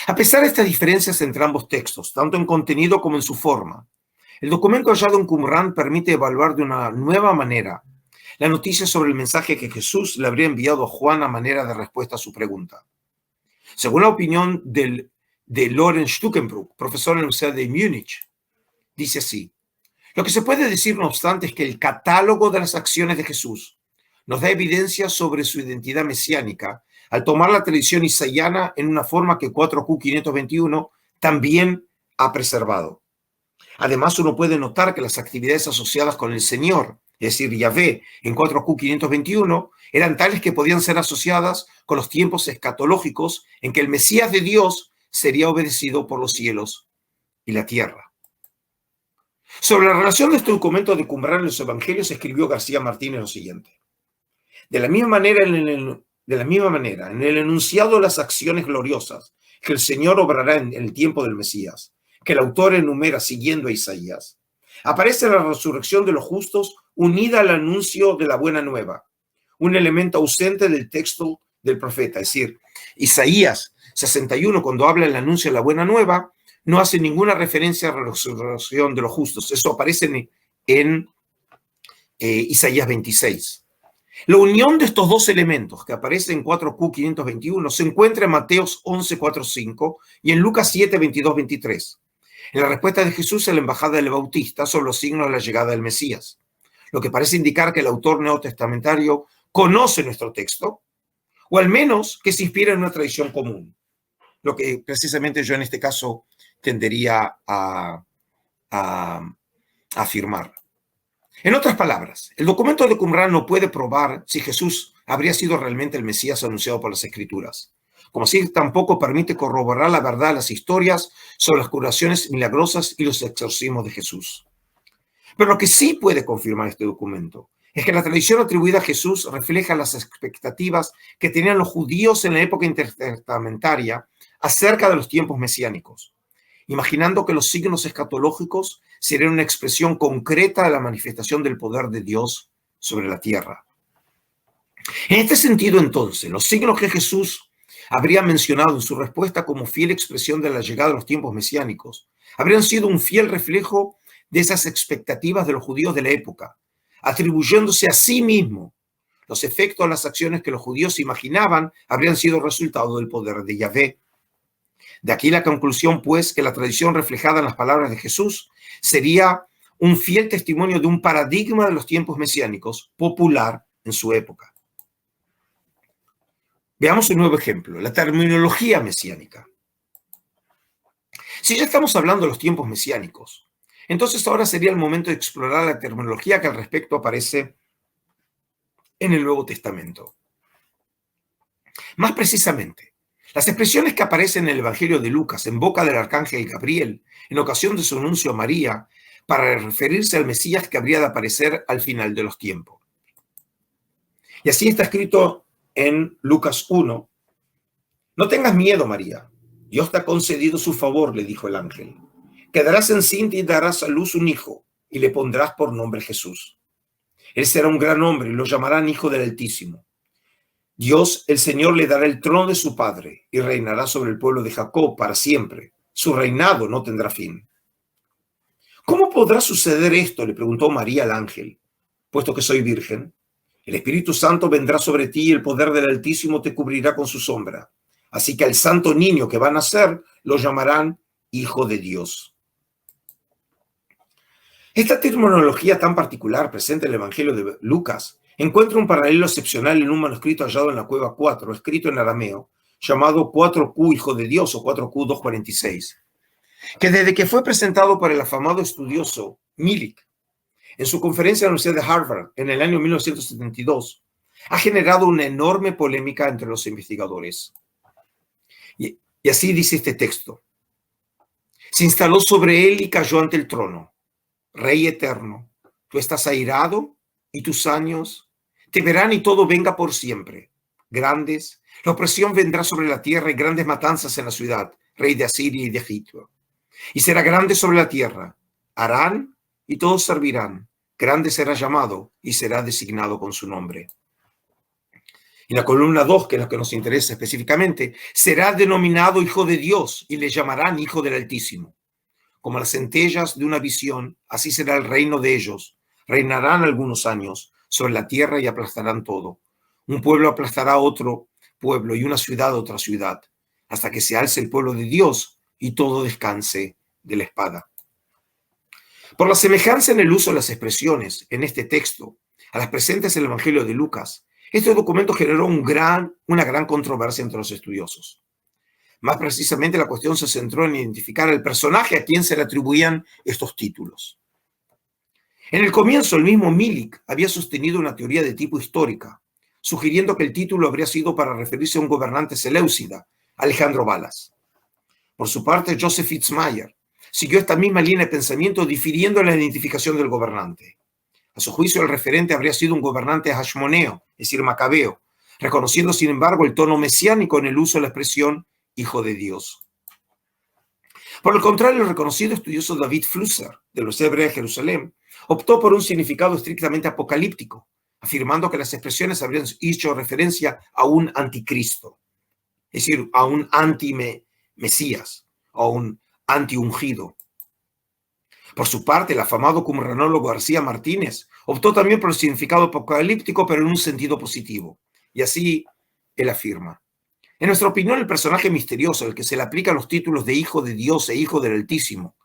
A pesar de estas diferencias entre ambos textos, tanto en contenido como en su forma, el documento hallado en Qumran permite evaluar de una nueva manera la noticia sobre el mensaje que Jesús le habría enviado a Juan a manera de respuesta a su pregunta. Según la opinión de Lorenz Stuckenbrook, profesor en la Universidad de Múnich, dice así: lo que se puede decir, no obstante, es que el catálogo de las acciones de Jesús nos da evidencia sobre su identidad mesiánica al tomar la tradición isaiana en una forma que 4Q 521 también ha preservado. Además, uno puede notar que las actividades asociadas con el Señor, es decir, Yahvé, en 4Q 521, eran tales que podían ser asociadas con los tiempos escatológicos en que el Mesías de Dios sería obedecido por los cielos y la tierra. Sobre la relación de este documento de Qumran en los Evangelios escribió García Martínez lo siguiente: de la misma manera, en el enunciado de las acciones gloriosas que el Señor obrará en el tiempo del Mesías, que el autor enumera siguiendo a Isaías, aparece la resurrección de los justos unida al anuncio de la buena nueva, un elemento ausente del texto del profeta. Es decir, Isaías 61, cuando habla del anuncio de la buena nueva, no hace ninguna referencia a la resurrección de los justos. Eso aparece en Isaías 26. La unión de estos dos elementos que aparecen en 4Q 521 se encuentra en Mateos 11, 4, 5 y en Lucas 7, 22, 23. En la respuesta de Jesús a la embajada del Bautista sobre los signos de la llegada del Mesías, lo que parece indicar que el autor neotestamentario conoce nuestro texto, o al menos que se inspira en una tradición común, lo que precisamente yo en este caso tendería a afirmar. En otras palabras, el documento de Qumran no puede probar si Jesús habría sido realmente el Mesías anunciado por las Escrituras, como si tampoco permite corroborar la verdad de las historias sobre las curaciones milagrosas y los exorcismos de Jesús. Pero lo que sí puede confirmar este documento es que la tradición atribuida a Jesús refleja las expectativas que tenían los judíos en la época intertestamentaria acerca de los tiempos mesiánicos, imaginando que los signos escatológicos serían una expresión concreta de la manifestación del poder de Dios sobre la tierra. En este sentido, entonces, los signos que Jesús habría mencionado en su respuesta como fiel expresión de la llegada de los tiempos mesiánicos habrían sido un fiel reflejo de esas expectativas de los judíos de la época, atribuyéndose a sí mismo los efectos de las acciones que los judíos imaginaban habrían sido resultado del poder de Yahvé. De aquí la conclusión, pues, que la tradición reflejada en las palabras de Jesús sería un fiel testimonio de un paradigma de los tiempos mesiánicos popular en su época. Veamos un nuevo ejemplo, la terminología mesiánica. Si ya estamos hablando de los tiempos mesiánicos, entonces ahora sería el momento de explorar la terminología que al respecto aparece en el Nuevo Testamento. Más precisamente, las expresiones que aparecen en el Evangelio de Lucas en boca del arcángel Gabriel en ocasión de su anuncio a María para referirse al Mesías que habría de aparecer al final de los tiempos. Y así está escrito en Lucas 1. No tengas miedo, María. Dios te ha concedido su favor, le dijo el ángel. Quedarás encinta y darás a luz un hijo, y le pondrás por nombre Jesús. Él será un gran hombre y lo llamarán Hijo del Altísimo. Dios, el Señor, le dará el trono de su padre y reinará sobre el pueblo de Jacob para siempre. Su reinado no tendrá fin. ¿Cómo podrá suceder esto?, le preguntó María al ángel. Puesto que soy virgen, el Espíritu Santo vendrá sobre ti y el poder del Altísimo te cubrirá con su sombra. Así que al santo niño que va a nacer lo llamarán Hijo de Dios. Esta terminología tan particular presente en el Evangelio de Lucas encuentra un paralelo excepcional en un manuscrito hallado en la Cueva 4, escrito en arameo, llamado 4Q Hijo de Dios o 4Q 246, que desde que fue presentado por el afamado estudioso Milik en su conferencia en la Universidad de Harvard en el año 1972, ha generado una enorme polémica entre los investigadores. Y así dice este texto. Se instaló sobre él y cayó ante el trono. Rey eterno, tú estás airado y tus años te verán y todo venga por siempre. Grandes, la opresión vendrá sobre la tierra y grandes matanzas en la ciudad. rey de Asiria y de Egipto. Y será grande sobre la tierra. Harán y todos servirán. Grande será llamado y será designado con su nombre. En la columna 2, que es la que nos interesa específicamente, será denominado Hijo de Dios y le llamarán Hijo del Altísimo. Como las centellas de una visión, así será el reino de ellos. Reinarán algunos años sobre la tierra y aplastarán todo. Un pueblo aplastará a otro pueblo y una ciudad a otra ciudad, hasta que se alce el pueblo de Dios y todo descanse de la espada. Por la semejanza en el uso de las expresiones en este texto a las presentes en el Evangelio de Lucas, este documento generó una gran controversia entre los estudiosos. Más precisamente, la cuestión se centró en identificar al personaje a quien se le atribuían estos títulos. En el comienzo, el mismo Milik había sostenido una teoría de tipo histórica, sugiriendo que el título habría sido para referirse a un gobernante seleucida, Alejandro Balas. Por su parte, Joseph Fitzmayer siguió esta misma línea de pensamiento, difiriendo en la identificación del gobernante. A su juicio, el referente habría sido un gobernante hashmoneo, es decir, macabeo, reconociendo, sin embargo, el tono mesiánico en el uso de la expresión Hijo de Dios. Por el contrario, el reconocido estudioso David Flusser, de la Universidad Hebrea de Jerusalén, optó por un significado estrictamente apocalíptico, afirmando que las expresiones habrían hecho referencia a un anticristo, es decir, a un anti-mesías, a un anti-ungido. Por su parte, el afamado qumranólogo García Martínez optó también por el significado apocalíptico, pero en un sentido positivo. Y así él afirma: en nuestra opinión, el personaje misterioso al que se le aplican los títulos de Hijo de Dios e Hijo del Altísimo,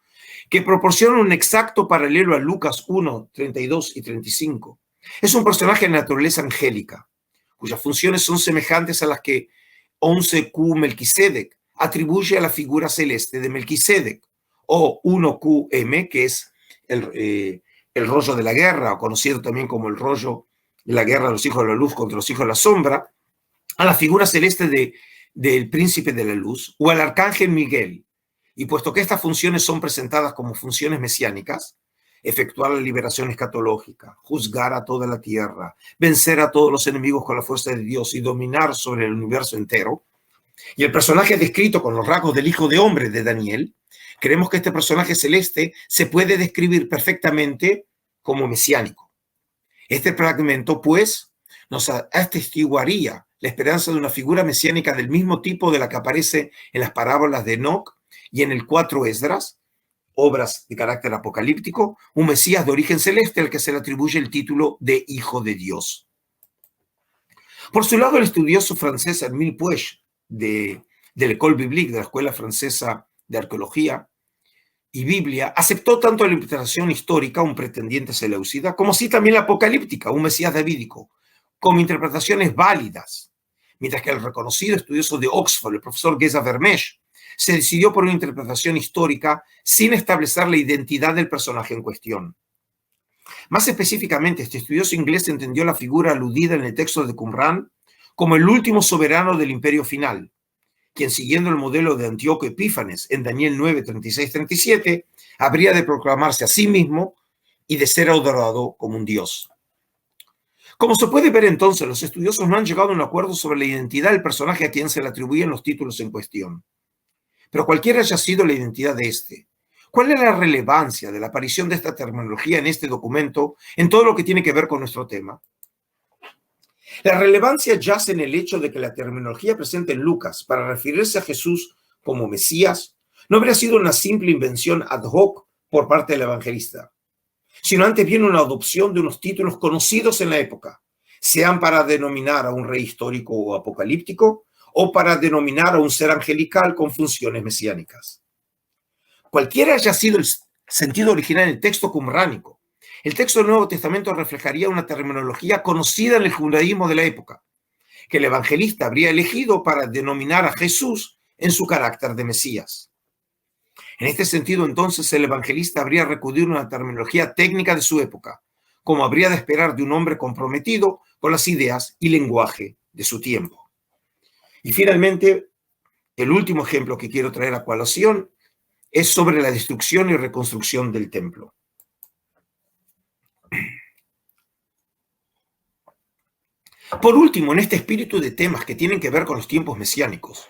que proporciona un exacto paralelo a Lucas 1, 32 y 35, es un personaje de naturaleza angélica, cuyas funciones son semejantes a las que 11Q Melquisedec atribuye a la figura celeste de Melquisedec, o 1QM, que es el rollo de la guerra, o conocido también como el rollo de la guerra de los hijos de la luz contra los hijos de la sombra, a la figura celeste del príncipe de la luz, o al arcángel Miguel. Y puesto que estas funciones son presentadas como funciones mesiánicas, efectuar la liberación escatológica, juzgar a toda la tierra, vencer a todos los enemigos con la fuerza de Dios y dominar sobre el universo entero, y el personaje descrito con los rasgos del Hijo de Hombre de Daniel, creemos que este personaje celeste se puede describir perfectamente como mesiánico. Este fragmento, pues, nos atestiguaría la esperanza de una figura mesiánica del mismo tipo de la que aparece en las parábolas de Enoc y en el 4 Esdras, obras de carácter apocalíptico, un Mesías de origen celeste al que se le atribuye el título de Hijo de Dios. Por su lado, el estudioso francés Hermine Puech, de l'École Biblique, de la Escuela Francesa de Arqueología y Biblia, aceptó tanto la interpretación histórica, un pretendiente seleucida, como sí también la apocalíptica, un Mesías davídico, como interpretaciones válidas, mientras que el reconocido estudioso de Oxford, el profesor Geza Vermeersch, se decidió por una interpretación histórica sin establecer la identidad del personaje en cuestión. Más específicamente, este estudioso inglés entendió la figura aludida en el texto de Qumran como el último soberano del imperio final, quien, siguiendo el modelo de Antíoco Epífanes en Daniel 9, 36-37, habría de proclamarse a sí mismo y de ser adorado como un dios. Como se puede ver entonces, los estudiosos no han llegado a un acuerdo sobre la identidad del personaje a quien se le atribuyen los títulos en cuestión. Pero cualquiera haya sido la identidad de este, ¿cuál es la relevancia de la aparición de esta terminología en este documento en todo lo que tiene que ver con nuestro tema? La relevancia yace en el hecho de que la terminología presente en Lucas para referirse a Jesús como Mesías no habría sido una simple invención ad hoc por parte del evangelista, sino antes bien una adopción de unos títulos conocidos en la época, sean para denominar a un rey histórico o apocalíptico o para denominar a un ser angelical con funciones mesiánicas. Cualquiera haya sido el sentido original del texto qumránico, el texto del Nuevo Testamento reflejaría una terminología conocida en el judaísmo de la época, que el evangelista habría elegido para denominar a Jesús en su carácter de Mesías. En este sentido, entonces, el evangelista habría recurrido a una terminología técnica de su época, como habría de esperar de un hombre comprometido con las ideas y lenguaje de su tiempo. Y finalmente, el último ejemplo que quiero traer a colación es sobre la destrucción y reconstrucción del templo. Por último, en este espíritu de temas que tienen que ver con los tiempos mesiánicos,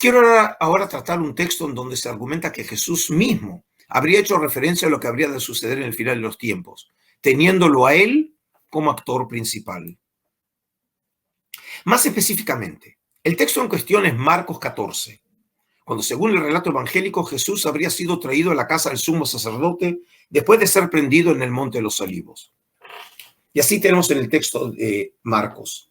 Quiero ahora tratar un texto en donde se argumenta que Jesús mismo habría hecho referencia a lo que habría de suceder en el final de los tiempos, teniéndolo a él como actor principal. Más específicamente, el texto en cuestión es Marcos 14, cuando según el relato evangélico Jesús habría sido traído a la casa del sumo sacerdote después de ser prendido en el Monte de los Olivos. Y así tenemos en el texto de Marcos.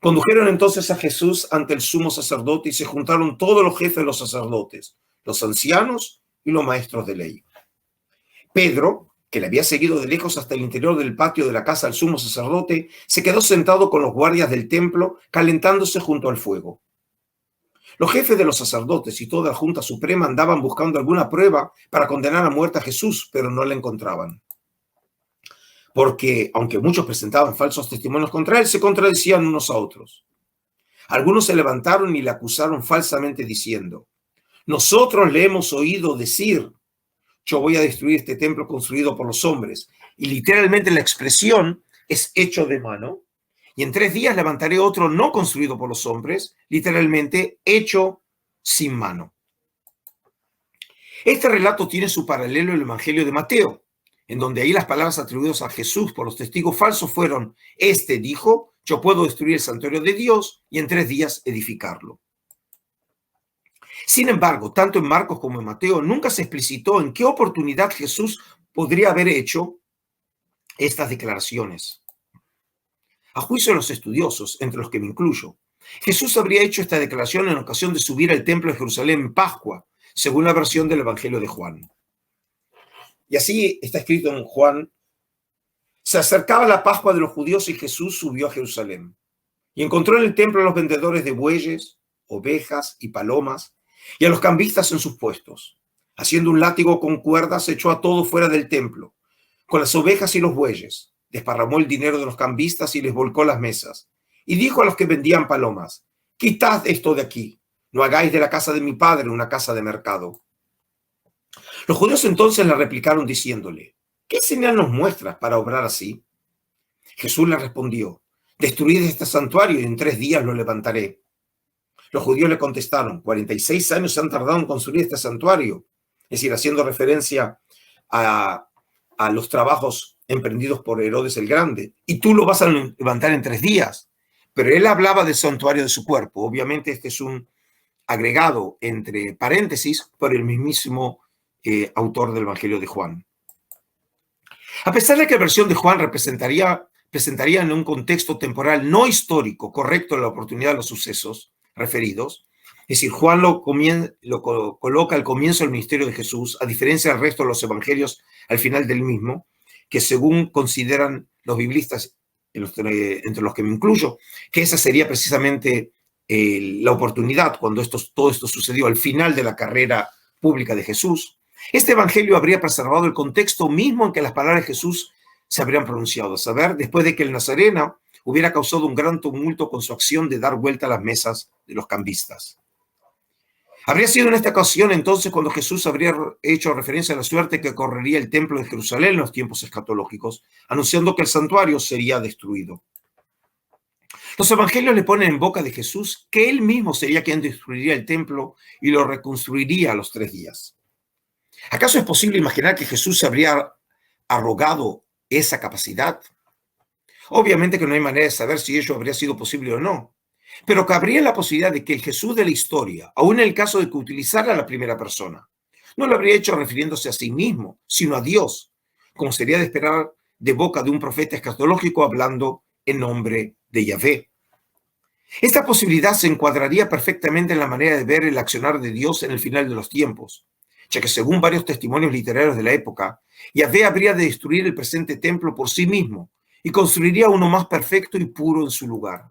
Condujeron entonces a Jesús ante el sumo sacerdote y se juntaron todos los jefes de los sacerdotes, los ancianos y los maestros de ley. Pedro, que le había seguido de lejos hasta el interior del patio de la casa del sumo sacerdote, se quedó sentado con los guardias del templo, calentándose junto al fuego. Los jefes de los sacerdotes y toda la Junta Suprema andaban buscando alguna prueba para condenar a muerte a Jesús, pero no la encontraban. Porque, aunque muchos presentaban falsos testimonios contra él, se contradecían unos a otros. Algunos se levantaron y le acusaron falsamente diciendo: nosotros le hemos oído decir, yo voy a destruir este templo construido por los hombres. Y literalmente la expresión es hecho de mano. Y en 3 días levantaré otro no construido por los hombres, literalmente hecho sin mano. Este relato tiene su paralelo en el Evangelio de Mateo, en donde ahí las palabras atribuidas a Jesús por los testigos falsos fueron: este dijo, yo puedo destruir el santuario de Dios y en 3 días edificarlo. Sin embargo, tanto en Marcos como en Mateo nunca se explicitó en qué oportunidad Jesús podría haber hecho estas declaraciones. A juicio de los estudiosos, entre los que me incluyo, Jesús habría hecho esta declaración en ocasión de subir al templo de Jerusalén en Pascua, según la versión del Evangelio de Juan. Y así está escrito en Juan: se acercaba la Pascua de los judíos y Jesús subió a Jerusalén. Y encontró en el templo a los vendedores de bueyes, ovejas y palomas, y a los cambistas en sus puestos. Haciendo un látigo con cuerdas, echó a todos fuera del templo, con las ovejas y los bueyes. Desparramó el dinero de los cambistas y les volcó las mesas. Y dijo a los que vendían palomas: quitad esto de aquí, no hagáis de la casa de mi padre una casa de mercado. Los judíos entonces le replicaron diciéndole: ¿qué señal nos muestras para obrar así? Jesús le respondió: destruid este santuario y en 3 días lo levantaré. Los judíos le contestaron: 46 años se han tardado en construir este santuario. Es decir, haciendo referencia a los trabajos emprendidos por Herodes el Grande. Y tú lo vas a levantar en 3 días. Pero él hablaba del santuario de su cuerpo. Obviamente este es un agregado entre paréntesis por el mismísimo autor del Evangelio de Juan. A pesar de que la versión de Juan presentaría en un contexto temporal no histórico correcto la oportunidad de los sucesos referidos, es decir, Juan lo coloca al comienzo del ministerio de Jesús, a diferencia del resto de los evangelios al final del mismo, que según consideran los biblistas, entre los que me incluyo, que esa sería precisamente la oportunidad cuando todo esto sucedió al final de la carrera pública de Jesús. Este evangelio habría preservado el contexto mismo en que las palabras de Jesús se habrían pronunciado, a saber, después de que el Nazareno hubiera causado un gran tumulto con su acción de dar vuelta a las mesas de los cambistas. Habría sido en esta ocasión entonces cuando Jesús habría hecho referencia a la suerte que correría el templo de Jerusalén en los tiempos escatológicos, anunciando que el santuario sería destruido. Los evangelios le ponen en boca de Jesús que él mismo sería quien destruiría el templo y lo reconstruiría a los 3 días. ¿Acaso es posible imaginar que Jesús se habría arrogado esa capacidad? Obviamente que no hay manera de saber si ello habría sido posible o no, pero cabría la posibilidad de que el Jesús de la historia, aun en el caso de que utilizara la primera persona, no lo habría hecho refiriéndose a sí mismo, sino a Dios, como sería de esperar de boca de un profeta escatológico hablando en nombre de Yahvé. Esta posibilidad se encuadraría perfectamente en la manera de ver el accionar de Dios en el final de los tiempos, ya que según varios testimonios literarios de la época, Yahvé habría de destruir el presente templo por sí mismo y construiría uno más perfecto y puro en su lugar.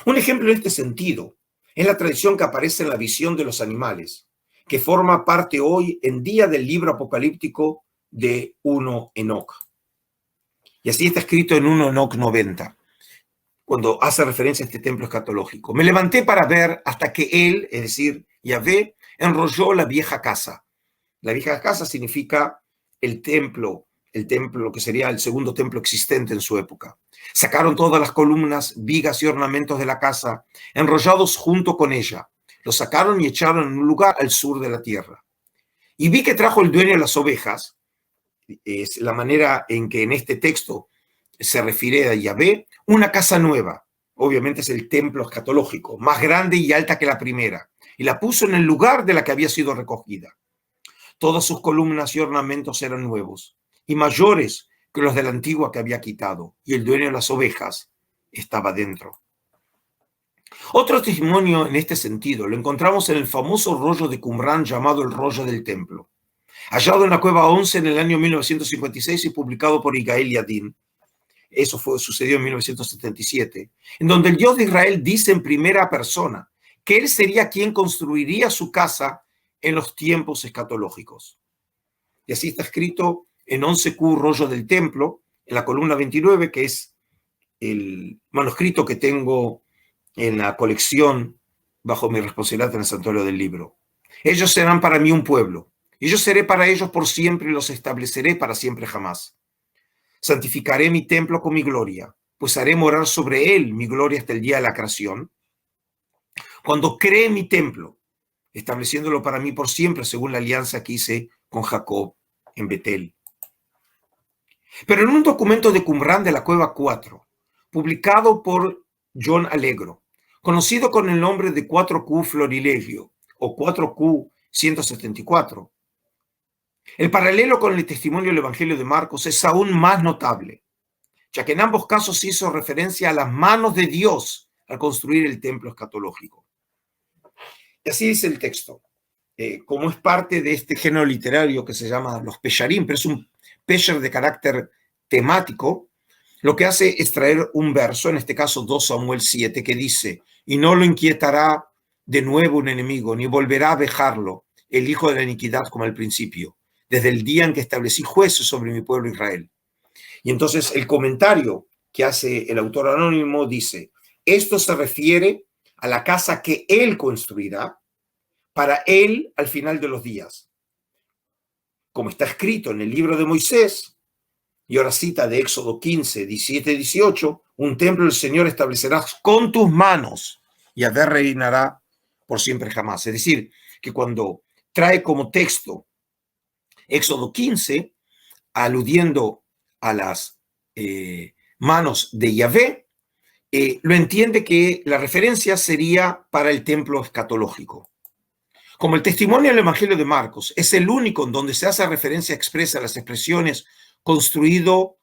Un ejemplo en este sentido es la tradición que aparece en la visión de los animales, que forma parte hoy en día del libro apocalíptico de 1 Enoc. Y así está escrito en 1 Enoc 90, cuando hace referencia a este templo escatológico. Me levanté para ver hasta que él, es decir, Yahvé, enrolló la vieja casa. La vieja casa significa el templo que sería el segundo templo existente en su época. Sacaron todas las columnas, vigas y ornamentos de la casa, enrollados junto con ella. Lo sacaron y echaron en un lugar al sur de la tierra. Y vi que trajo el dueño de las ovejas, es la manera en que en este texto se refiere a Yahvé, una casa nueva. Obviamente es el templo escatológico, más grande y alta que la primera, y la puso en el lugar de la que había sido recogida. Todas sus columnas y ornamentos eran nuevos, y mayores que los de la antigua que había quitado, y el dueño de las ovejas estaba dentro. Otro testimonio en este sentido lo encontramos en el famoso rollo de Qumrán llamado el rollo del templo, hallado en la cueva 11 en el año 1956 y publicado por Yigael Yadin. Eso sucedió en 1977, en donde el Dios de Israel dice en primera persona que él sería quien construiría su casa en los tiempos escatológicos. Y así está escrito en 11Q rollo del templo, en la columna 29, que es el manuscrito que tengo en la colección bajo mi responsabilidad en el santuario del libro. Ellos serán para mí un pueblo, y yo seré para ellos por siempre y los estableceré para siempre jamás. Santificaré mi templo con mi gloria, pues haré morar sobre él mi gloria hasta el día de la creación. Cuando cree mi templo, estableciéndolo para mí por siempre, según la alianza que hice con Jacob en Betel. Pero en un documento de Qumrán de la Cueva 4, publicado por John Allegro, conocido con el nombre de 4Q Florilegio o 4Q 174, el paralelo con el testimonio del Evangelio de Marcos es aún más notable, ya que en ambos casos se hizo referencia a las manos de Dios al construir el templo escatológico. Y así dice el texto, como es parte de este género literario que se llama los pesharim, pero es un pesher de carácter temático, lo que hace es traer un verso, en este caso 2 Samuel 7, que dice, y no lo inquietará de nuevo un enemigo, ni volverá a vejarlo el hijo de la iniquidad como al principio, desde el día en que establecí jueces sobre mi pueblo Israel. Y entonces el comentario que hace el autor anónimo dice, esto se refiere a la casa que él construirá para él al final de los días. Como está escrito en el libro de Moisés, y ahora cita de Éxodo 15, 17 y 18, un templo del Señor establecerás con tus manos y Yahvé reinará por siempre jamás. Es decir, que cuando trae como texto Éxodo 15, aludiendo a las manos de Yahvé, lo entiende que la referencia sería para el templo escatológico. Como el testimonio del Evangelio de Marcos es el único en donde se hace referencia expresa a las expresiones construido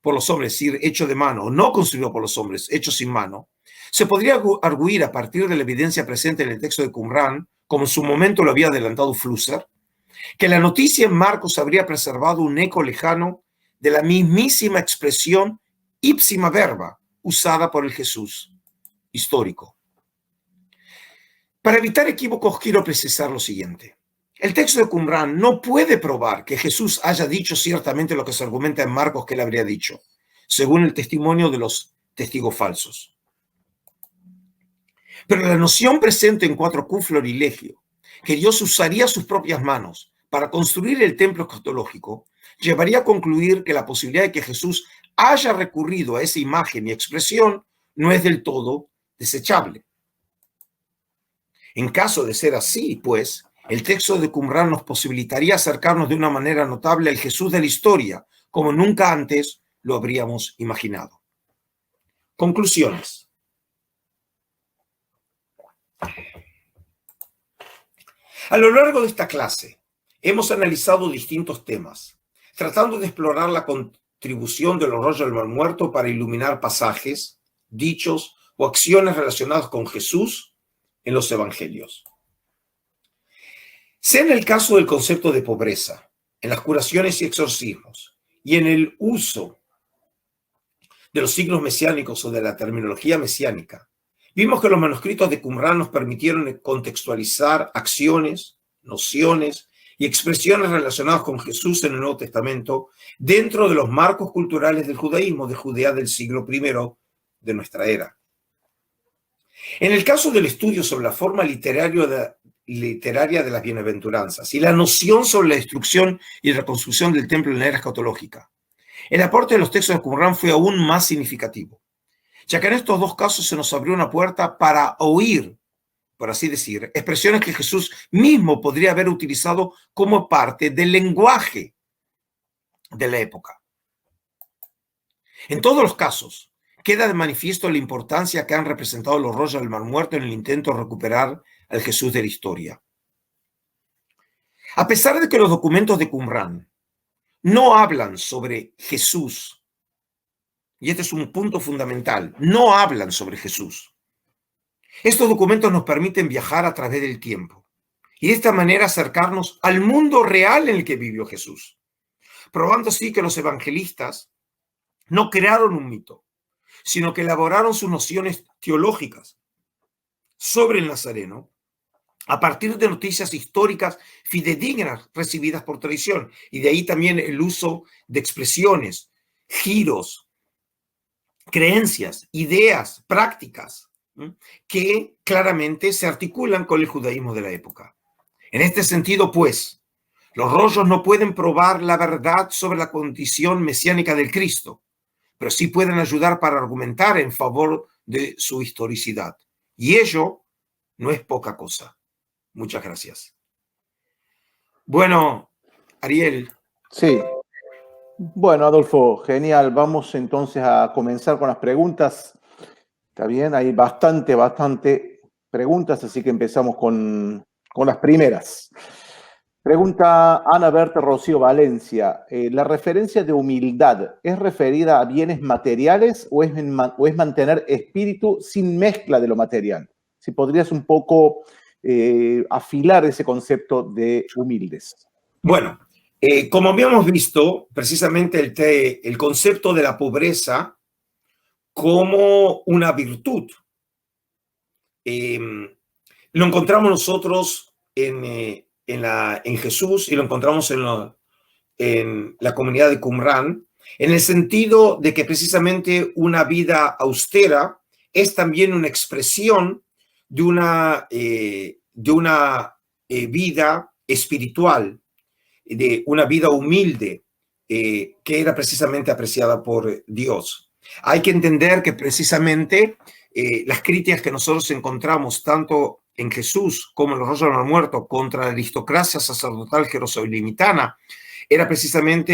por los hombres, es decir, hecho de mano, o no construido por los hombres, hecho sin mano, se podría arguir a partir de la evidencia presente en el texto de Qumrán, como en su momento lo había adelantado Flusser, que la noticia en Marcos habría preservado un eco lejano de la mismísima expresión ipsima verba usada por el Jesús histórico. Para evitar equívocos, quiero precisar lo siguiente. El texto de Qumrán no puede probar que Jesús haya dicho ciertamente lo que se argumenta en Marcos que él habría dicho, según el testimonio de los testigos falsos. Pero la noción presente en 4Q Florilegio, que Dios usaría sus propias manos para construir el templo escatológico, llevaría a concluir que la posibilidad de que Jesús haya recurrido a esa imagen y expresión no es del todo desechable. En caso de ser así, pues, el texto de Qumrán nos posibilitaría acercarnos de una manera notable al Jesús de la historia, como nunca antes lo habríamos imaginado. Conclusiones. A lo largo de esta clase, hemos analizado distintos temas, tratando de explorar la contribución del rollo del Mar Muerto para iluminar pasajes, dichos o acciones relacionadas con Jesús en los evangelios. Sea en el caso del concepto de pobreza, en las curaciones y exorcismos, y en el uso de los signos mesiánicos o de la terminología mesiánica, vimos que los manuscritos de Qumrán nos permitieron contextualizar acciones, nociones y expresiones relacionadas con Jesús en el Nuevo Testamento dentro de los marcos culturales del judaísmo de Judea del siglo I de nuestra era. En el caso del estudio sobre la forma literaria de las bienaventuranzas y la noción sobre la destrucción y reconstrucción del templo en la era escatológica, el aporte de los textos de Qumrán fue aún más significativo, ya que en estos dos casos se nos abrió una puerta para oír por así decir, expresiones que Jesús mismo podría haber utilizado como parte del lenguaje de la época. En todos los casos, queda de manifiesto la importancia que han representado los rollos del Mar Muerto en el intento de recuperar al Jesús de la historia. A pesar de que los documentos de Qumrán no hablan sobre Jesús, y este es un punto fundamental, no hablan sobre Jesús. Estos documentos nos permiten viajar a través del tiempo y de esta manera acercarnos al mundo real en el que vivió Jesús, probando así que los evangelistas no crearon un mito, sino que elaboraron sus nociones teológicas sobre el Nazareno a partir de noticias históricas fidedignas recibidas por tradición, y de ahí también el uso de expresiones, giros, creencias, ideas, prácticas, que claramente se articulan con el judaísmo de la época. En este sentido, pues, los rollos no pueden probar la verdad sobre la condición mesiánica del Cristo, pero sí pueden ayudar para argumentar en favor de su historicidad. Y ello no es poca cosa. Muchas gracias. Bueno, Ariel. Sí. Bueno, Adolfo, genial. Vamos entonces a comenzar con las preguntas. Está bien, hay bastante preguntas, así que empezamos con las primeras. Pregunta Ana Berta Rocío Valencia. ¿La referencia de humildad es referida a bienes materiales o es mantener espíritu sin mezcla de lo material? Si podrías un poco afilar ese concepto de humildes. Bueno, como habíamos visto, precisamente el concepto de la pobreza como una virtud, lo encontramos nosotros en Jesús y lo encontramos en la comunidad de Qumrán, en el sentido de que precisamente una vida austera es también una expresión de una vida espiritual, de una vida humilde, que era precisamente apreciada por Dios. Hay que entender que precisamente las críticas que nosotros encontramos tanto en Jesús como en los rollos del Mar Muerto contra la aristocracia sacerdotal jerosolimitana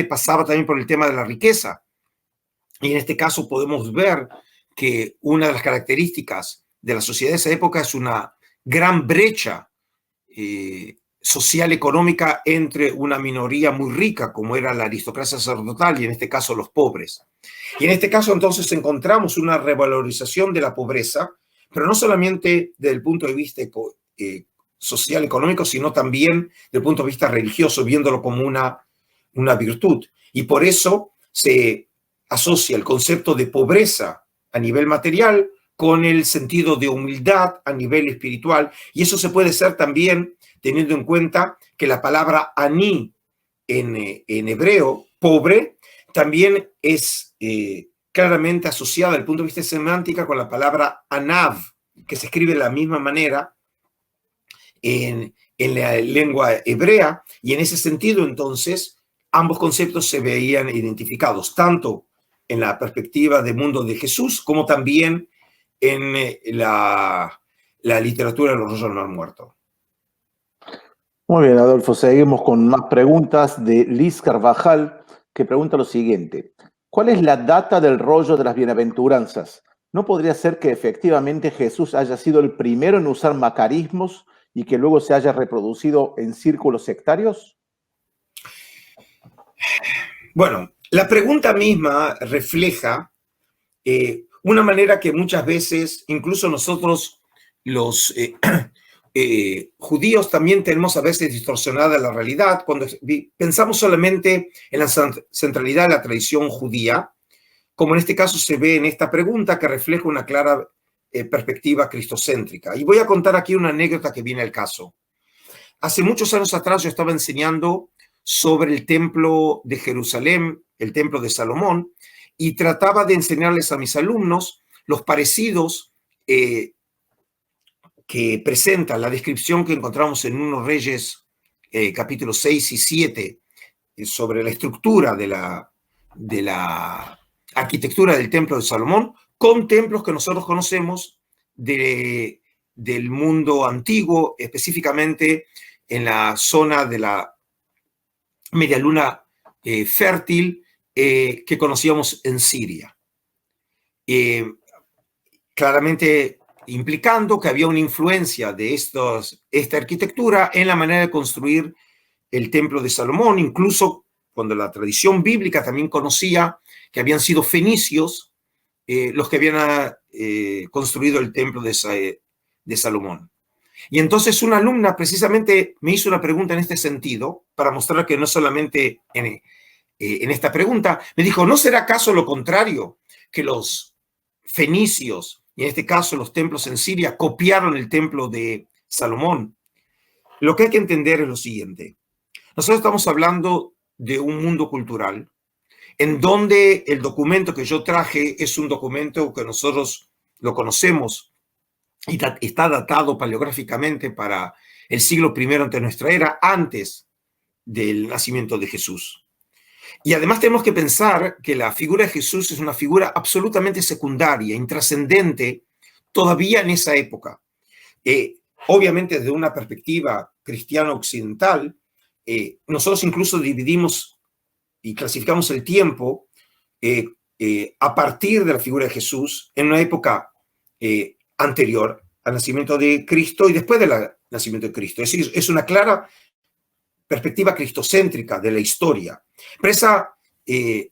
pasaba también por el tema de la riqueza. Y en este caso podemos ver que una de las características de la sociedad de esa época es una gran brecha social económica entre una minoría muy rica, como era la aristocracia sacerdotal, y en este caso los pobres. Y en este caso entonces encontramos una revalorización de la pobreza, pero no solamente desde el punto de vista social económico, sino también desde el punto de vista religioso, viéndolo como una virtud. Y por eso se asocia el concepto de pobreza a nivel material con el sentido de humildad a nivel espiritual, y eso se puede hacer también teniendo en cuenta que la palabra aní en hebreo, pobre, también es claramente asociada desde el punto de vista semántica con la palabra anav, que se escribe de la misma manera en la lengua hebrea, y en ese sentido entonces ambos conceptos se veían identificados, tanto en la perspectiva del mundo de Jesús como también en la literatura de los rollos del Mar Muerto. Muy bien, Adolfo, seguimos con más preguntas de Liz Carvajal, que pregunta lo siguiente. ¿Cuál es la data del rollo de las bienaventuranzas? ¿No podría ser que efectivamente Jesús haya sido el primero en usar macarismos y que luego se haya reproducido en círculos sectarios? Bueno, la pregunta misma refleja una manera que muchas veces, incluso nosotros los judíos también tenemos a veces distorsionada la realidad cuando pensamos solamente en la centralidad de la tradición judía, como en este caso se ve en esta pregunta que refleja una clara perspectiva cristocéntrica. Y voy a contar aquí una anécdota que viene al caso. Hace muchos años atrás yo estaba enseñando sobre el templo de Jerusalén, el templo de Salomón, y trataba de enseñarles a mis alumnos los parecidos que presenta la descripción que encontramos en 1 Reyes, capítulos 6 y 7, sobre la estructura de la arquitectura del templo de Salomón, con templos que nosotros conocemos de del mundo antiguo, específicamente en la zona de la media luna fértil que conocíamos en Siria. Claramente implicando que había una influencia de esta arquitectura en la manera de construir el templo de Salomón, incluso cuando la tradición bíblica también conocía que habían sido fenicios los que habían construido el templo de Salomón. Y entonces una alumna precisamente me hizo una pregunta en este sentido, para mostrar que no solamente en esta pregunta, me dijo, ¿no será acaso lo contrario? Que los fenicios, y en este caso los templos en Siria, copiaron el templo de Salomón. Lo que hay que entender es lo siguiente. Nosotros estamos hablando de un mundo cultural en donde el documento que yo traje es un documento que nosotros lo conocemos y está datado paleográficamente para el siglo I ante nuestra era, antes del nacimiento de Jesús. Y además tenemos que pensar que la figura de Jesús es una figura absolutamente secundaria, intrascendente, todavía en esa época. Obviamente, desde una perspectiva cristiana occidental, nosotros incluso dividimos y clasificamos el tiempo a partir de la figura de Jesús en una época anterior al nacimiento de Cristo y después del nacimiento de Cristo. Es decir, es una clara perspectiva cristocéntrica de la historia. Pero esa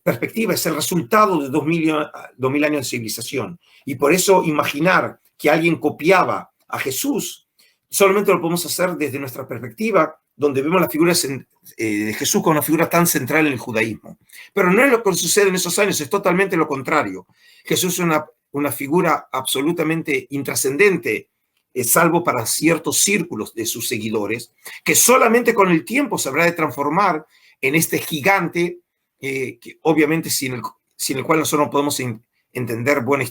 perspectiva es el resultado de 2000 años de civilización. Y por eso imaginar que alguien copiaba a Jesús solamente lo podemos hacer desde nuestra perspectiva, donde vemos la figura de Jesús como una figura tan central en el judaísmo. Pero no es lo que sucede en esos años, es totalmente lo contrario. Jesús es una figura absolutamente intrascendente, salvo para ciertos círculos de sus seguidores, que solamente con el tiempo se habrá de transformar en este gigante, que obviamente sin el cual nosotros no podemos entender buena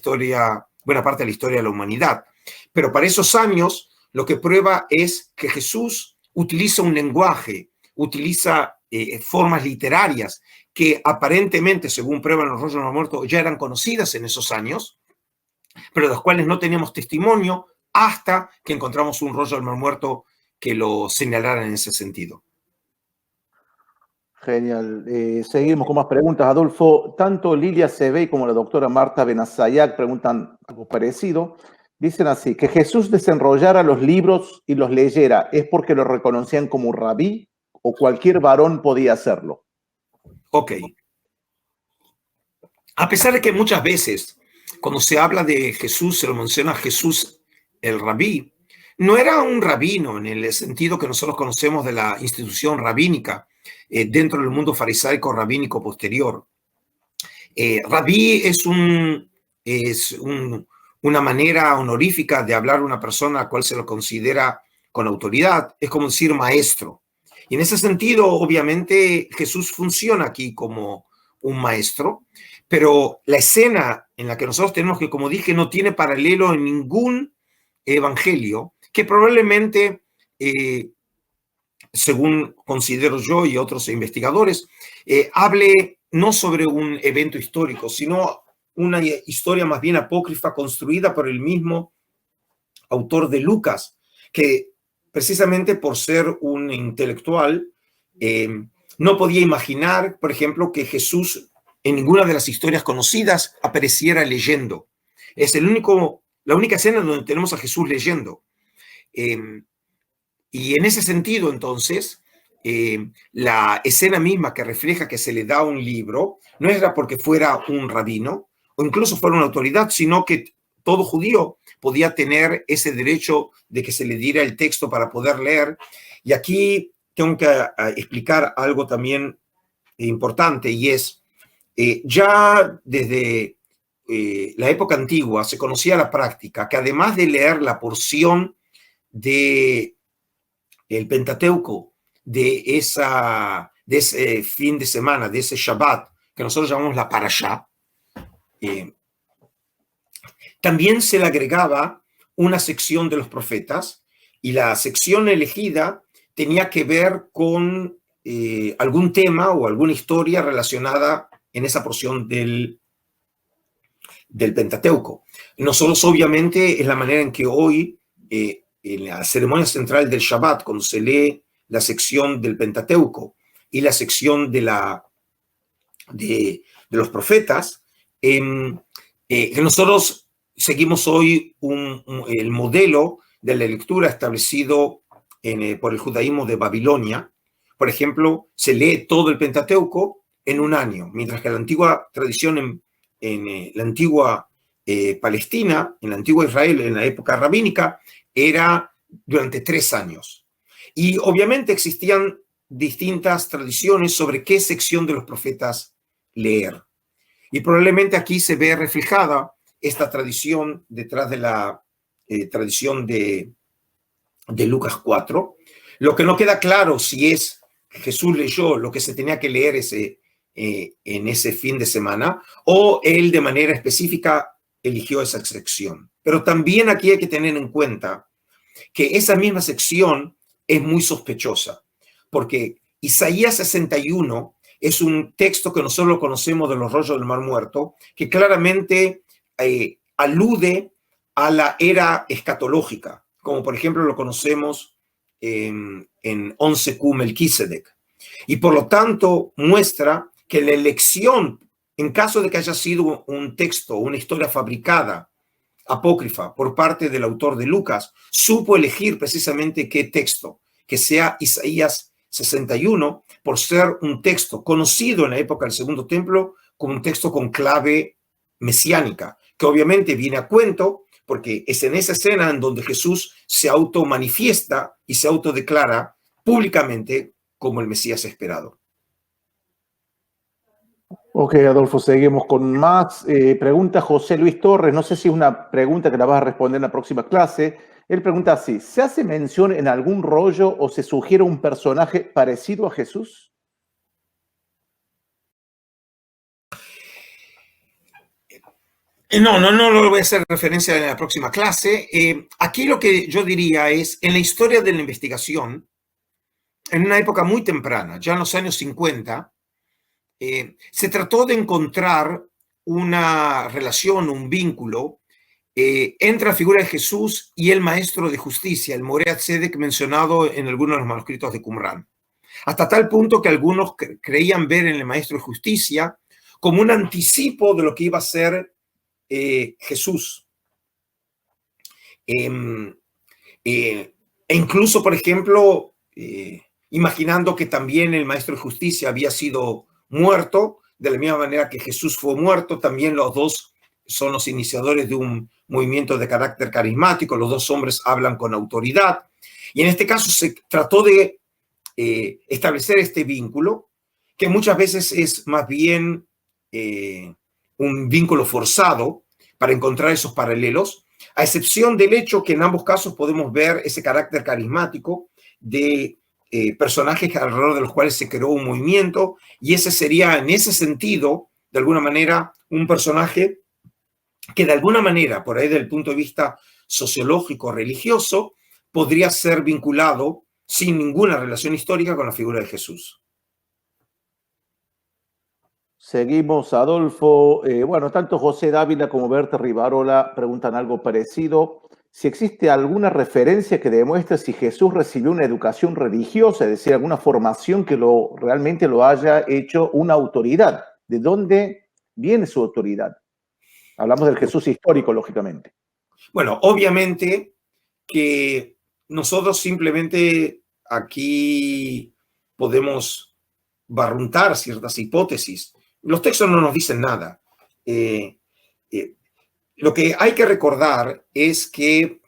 parte de la historia de la humanidad. Pero para esos años, lo que prueba es que Jesús utiliza un lenguaje, utiliza formas literarias que aparentemente, según prueban los rollos de los muertos, ya eran conocidas en esos años, pero de los cuales no teníamos testimonio hasta que encontramos un rollo del Mar Muerto que lo señalara en ese sentido. Genial. Seguimos con más preguntas, Adolfo. Tanto Lilia Sebey como la doctora Marta Benazayac preguntan algo parecido. Dicen así, que Jesús desenrollara los libros y los leyera, ¿es porque lo reconocían como rabí o cualquier varón podía hacerlo? Ok. A pesar de que muchas veces cuando se habla de Jesús, se lo menciona a Jesús el rabí, no era un rabino en el sentido que nosotros conocemos de la institución rabínica dentro del mundo farisaico rabínico posterior. Rabí es una manera honorífica de hablar a una persona a la cual se lo considera con autoridad, es como decir maestro. Y en ese sentido, obviamente, Jesús funciona aquí como un maestro, pero la escena en la que nosotros tenemos que, como dije, no tiene paralelo en ningún evangelio, que probablemente, según considero yo y otros investigadores, hable no sobre un evento histórico, sino una historia más bien apócrifa construida por el mismo autor de Lucas, que precisamente por ser un intelectual no podía imaginar, por ejemplo, que Jesús en ninguna de las historias conocidas apareciera leyendo. Es la única escena donde tenemos a Jesús leyendo. Y en ese sentido, entonces, la escena misma que refleja que se le da un libro no era porque fuera un rabino o incluso fuera una autoridad, sino que todo judío podía tener ese derecho de que se le diera el texto para poder leer. Y aquí tengo que explicar algo también importante, y es, ya desde la época antigua se conocía la práctica que además de leer la porción del Pentateuco de ese fin de semana, de ese Shabbat, que nosotros llamamos la Parashá, también se le agregaba una sección de los profetas, y la sección elegida tenía que ver con algún tema o alguna historia relacionada en esa porción del Pentateuco. Nosotros, obviamente, es la manera en que hoy en la ceremonia central del Shabbat, cuando se lee la sección del Pentateuco y la sección de los profetas, que nosotros seguimos hoy el modelo de la lectura establecido por el judaísmo de Babilonia. Por ejemplo, se lee todo el Pentateuco en un año, mientras que la antigua tradición en la antigua Palestina, en la antigua Israel, en la época rabínica, era durante 3 años. Y obviamente existían distintas tradiciones sobre qué sección de los profetas leer. Y probablemente aquí se ve reflejada esta tradición detrás de la tradición de Lucas 4. Lo que no queda claro si es que Jesús leyó lo que se tenía que leer en ese fin de semana o él de manera específica eligió esa sección. Pero también aquí hay que tener en cuenta que esa misma sección es muy sospechosa, porque Isaías 61 es un texto que nosotros conocemos de los rollos del Mar Muerto, que claramente alude a la era escatológica, como por ejemplo lo conocemos en 11Q Melquisedec. Y por lo tanto muestra que la elección, en caso de que haya sido un texto, una historia fabricada, apócrifa, por parte del autor de Lucas, supo elegir precisamente qué texto, que sea Isaías 61, por ser un texto conocido en la época del Segundo Templo como un texto con clave mesiánica, que obviamente viene a cuento porque es en esa escena en donde Jesús se automanifiesta y se autodeclara públicamente como el Mesías esperado. Ok, Adolfo, seguimos con más preguntas. José Luis Torres, no sé si es una pregunta que la vas a responder en la próxima clase. Él pregunta así: ¿se hace mención en algún rollo o se sugiere un personaje parecido a Jesús? No lo voy a hacer referencia en la próxima clase. Aquí lo que yo diría es, en la historia de la investigación, en una época muy temprana, ya en los años 50, se trató de encontrar una relación, un vínculo entre la figura de Jesús y el maestro de justicia, el Moreh Tzedek, mencionado en algunos de los manuscritos de Qumran. Hasta tal punto que algunos creían ver en el maestro de justicia como un anticipo de lo que iba a ser Jesús. E incluso, por ejemplo, imaginando que también el maestro de justicia había sido muerto, de la misma manera que Jesús fue muerto, también los dos son los iniciadores de un movimiento de carácter carismático, los dos hombres hablan con autoridad, y en este caso se trató de establecer este vínculo, que muchas veces es más bien un vínculo forzado para encontrar esos paralelos, a excepción del hecho que en ambos casos podemos ver ese carácter carismático de personajes alrededor de los cuales se creó un movimiento, y ese sería, en ese sentido, de alguna manera, un personaje que de alguna manera, por ahí desde el punto de vista sociológico, religioso, podría ser vinculado sin ninguna relación histórica con la figura de Jesús. Seguimos, Adolfo. Bueno, tanto José Dávila como Berta Rivarola preguntan algo parecido. Si existe alguna referencia que demuestre si Jesús recibió una educación religiosa, es decir, alguna formación que realmente lo haya hecho una autoridad. ¿De dónde viene su autoridad? Hablamos del Jesús histórico, lógicamente. Bueno, obviamente que nosotros simplemente aquí podemos barruntar ciertas hipótesis. Los textos no nos dicen nada. Lo que hay que recordar es que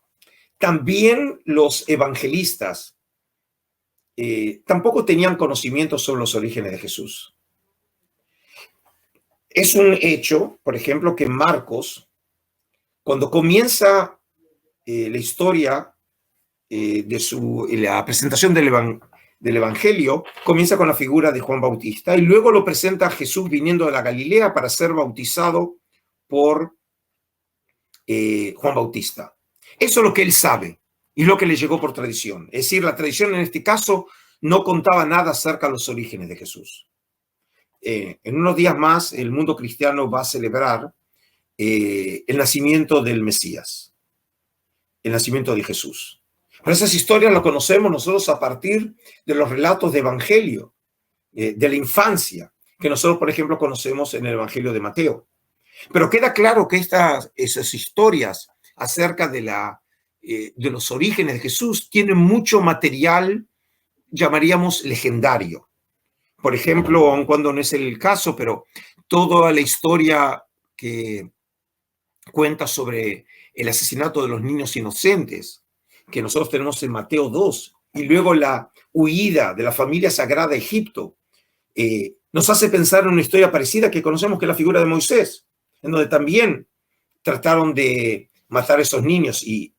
también los evangelistas tampoco tenían conocimiento sobre los orígenes de Jesús. Es un hecho, por ejemplo, que Marcos, cuando comienza la historia de la presentación del Evangelio, comienza con la figura de Juan Bautista y luego lo presenta a Jesús viniendo de la Galilea para ser bautizado por Juan Bautista. Eso es lo que él sabe y lo que le llegó por tradición. Es decir, la tradición en este caso no contaba nada acerca de los orígenes de Jesús. En unos días más el mundo cristiano va a celebrar el nacimiento del Mesías. el nacimiento de Jesús. Pero esas historias las conocemos nosotros a partir de los relatos de Evangelio, de la infancia, que nosotros, por ejemplo, conocemos en el Evangelio de Mateo. Pero queda claro que esas historias acerca de los orígenes de Jesús tienen mucho material, llamaríamos legendario. Por ejemplo, aun cuando no es el caso, pero toda la historia que cuenta sobre el asesinato de los niños inocentes, que nosotros tenemos en Mateo 2, y luego la huida de la familia sagrada a Egipto, nos hace pensar en una historia parecida que conocemos, que es la figura de Moisés, en donde también trataron de matar a esos niños y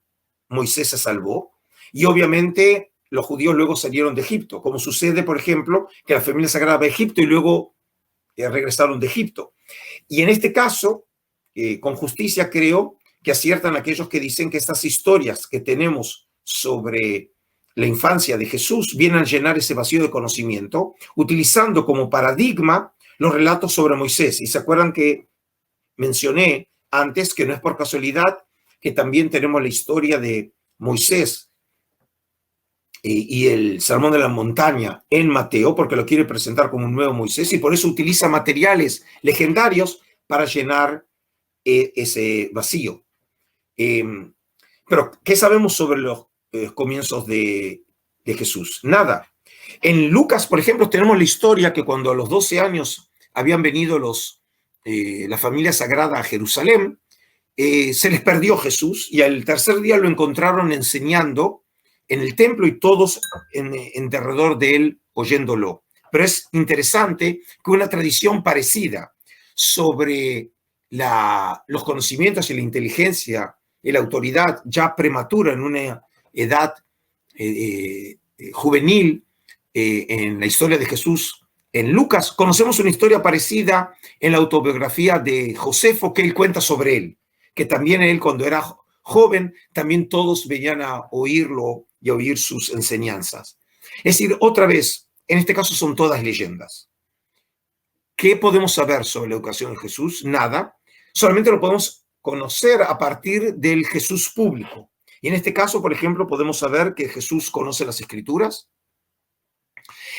Moisés se salvó. Y obviamente los judíos luego salieron de Egipto, como sucede, por ejemplo, que la familia sagrada va a Egipto y luego regresaron de Egipto. Y en este caso, con justicia creo que aciertan aquellos que dicen que estas historias que tenemos sobre la infancia de Jesús vienen a llenar ese vacío de conocimiento, utilizando como paradigma los relatos sobre Moisés. Y se acuerdan que mencioné antes que no es por casualidad que también tenemos la historia de Moisés y el Sermón de la Montaña en Mateo, porque lo quiere presentar como un nuevo Moisés, y por eso utiliza materiales legendarios para llenar ese vacío. Pero, ¿qué sabemos sobre los comienzos de Jesús? Nada. En Lucas, por ejemplo, tenemos la historia que cuando a los 12 años habían venido la familia sagrada a Jerusalén, se les perdió Jesús y al tercer día lo encontraron enseñando en el templo y todos en derredor de él oyéndolo. Pero es interesante que una tradición parecida sobre los conocimientos y la inteligencia y la autoridad ya prematura en una edad juvenil en la historia de Jesús en Lucas, conocemos una historia parecida en la autobiografía de Josefo que él cuenta sobre él, que también él cuando era joven, también todos venían a oírlo y a oír sus enseñanzas. Es decir, otra vez, en este caso son todas leyendas. ¿Qué podemos saber sobre la educación de Jesús? Nada. Solamente lo podemos conocer a partir del Jesús público. Y en este caso, por ejemplo, podemos saber que Jesús conoce las Escrituras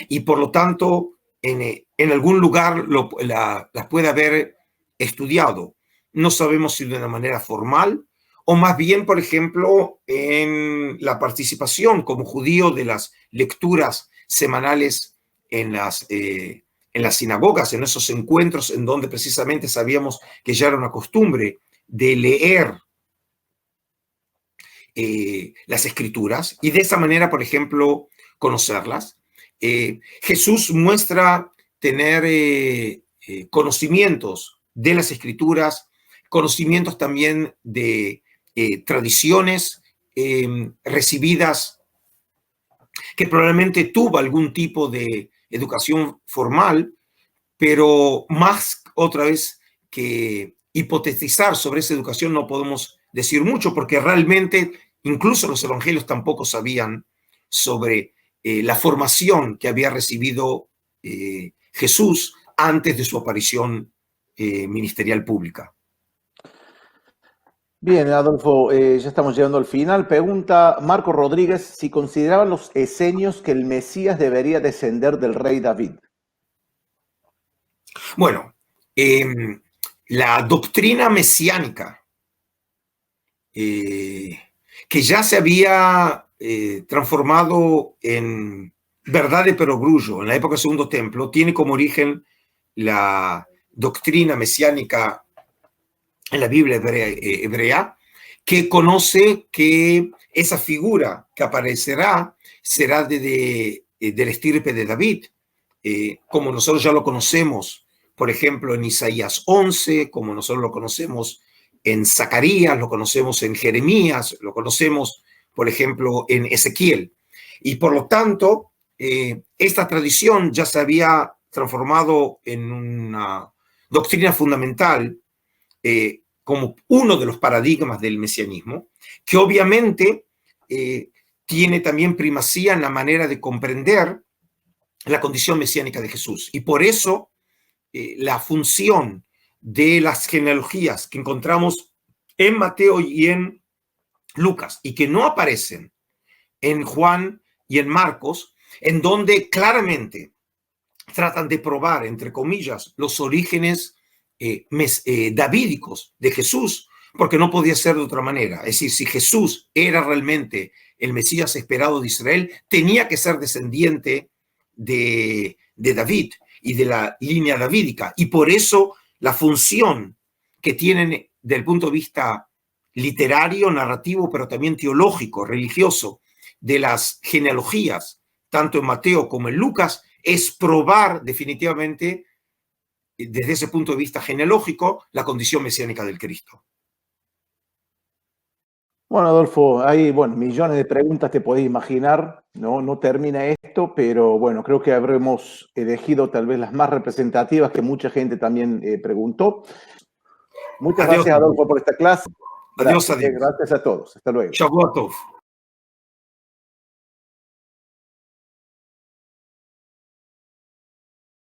y por lo tanto en algún lugar las puede haber estudiado. No sabemos si de una manera formal o más bien, por ejemplo, en la participación como judío de las lecturas semanales en las sinagogas, en esos encuentros en donde precisamente sabíamos que ya era una costumbre de leer las Escrituras y de esa manera, por ejemplo, conocerlas. Jesús muestra tener conocimientos de las Escrituras, conocimientos también de tradiciones recibidas, que probablemente tuvo algún tipo de educación formal, pero más otra vez que hipotetizar sobre esa educación no podemos decir mucho, porque realmente incluso los evangelios tampoco sabían sobre la formación que había recibido Jesús antes de su aparición ministerial pública. Bien, Adolfo, ya estamos llegando al final. Pregunta Marco Rodríguez si consideraban los esenios que el Mesías debería descender del rey David. Bueno, la doctrina mesiánica, que ya se había transformado en verdad de perogrullo en la época del Segundo Templo, tiene como origen la doctrina mesiánica en la Biblia hebrea, que conoce que esa figura que aparecerá será del estirpe de David, como nosotros ya lo conocemos, por ejemplo, en Isaías 11, como nosotros lo conocemos en Zacarías, lo conocemos en Jeremías, lo conocemos, por ejemplo, en Ezequiel. Y por lo tanto, esta tradición ya se había transformado en una doctrina fundamental como uno de los paradigmas del mesianismo, que obviamente tiene también primacía en la manera de comprender la condición mesiánica de Jesús. Y por eso la función de las genealogías que encontramos en Mateo y en Lucas y que no aparecen en Juan y en Marcos, en donde claramente tratan de probar, entre comillas, los orígenes davídicos de Jesús, porque no podía ser de otra manera. Es decir, si Jesús era realmente el Mesías esperado de Israel, tenía que ser descendiente de David y de la línea davídica. Y por eso la función que tienen desde el punto de vista literario, narrativo, pero también teológico, religioso, de las genealogías, tanto en Mateo como en Lucas, es probar definitivamente, desde ese punto de vista genealógico, la condición mesiánica del Cristo. Bueno, Adolfo, hay millones de preguntas, te podés imaginar, ¿no? No termina esto, pero bueno, creo que habremos elegido tal vez las más representativas que mucha gente también preguntó. Muchas gracias, Adolfo, por esta clase. Adiós, adiós. Gracias a todos. Hasta luego. Shavuot Tov.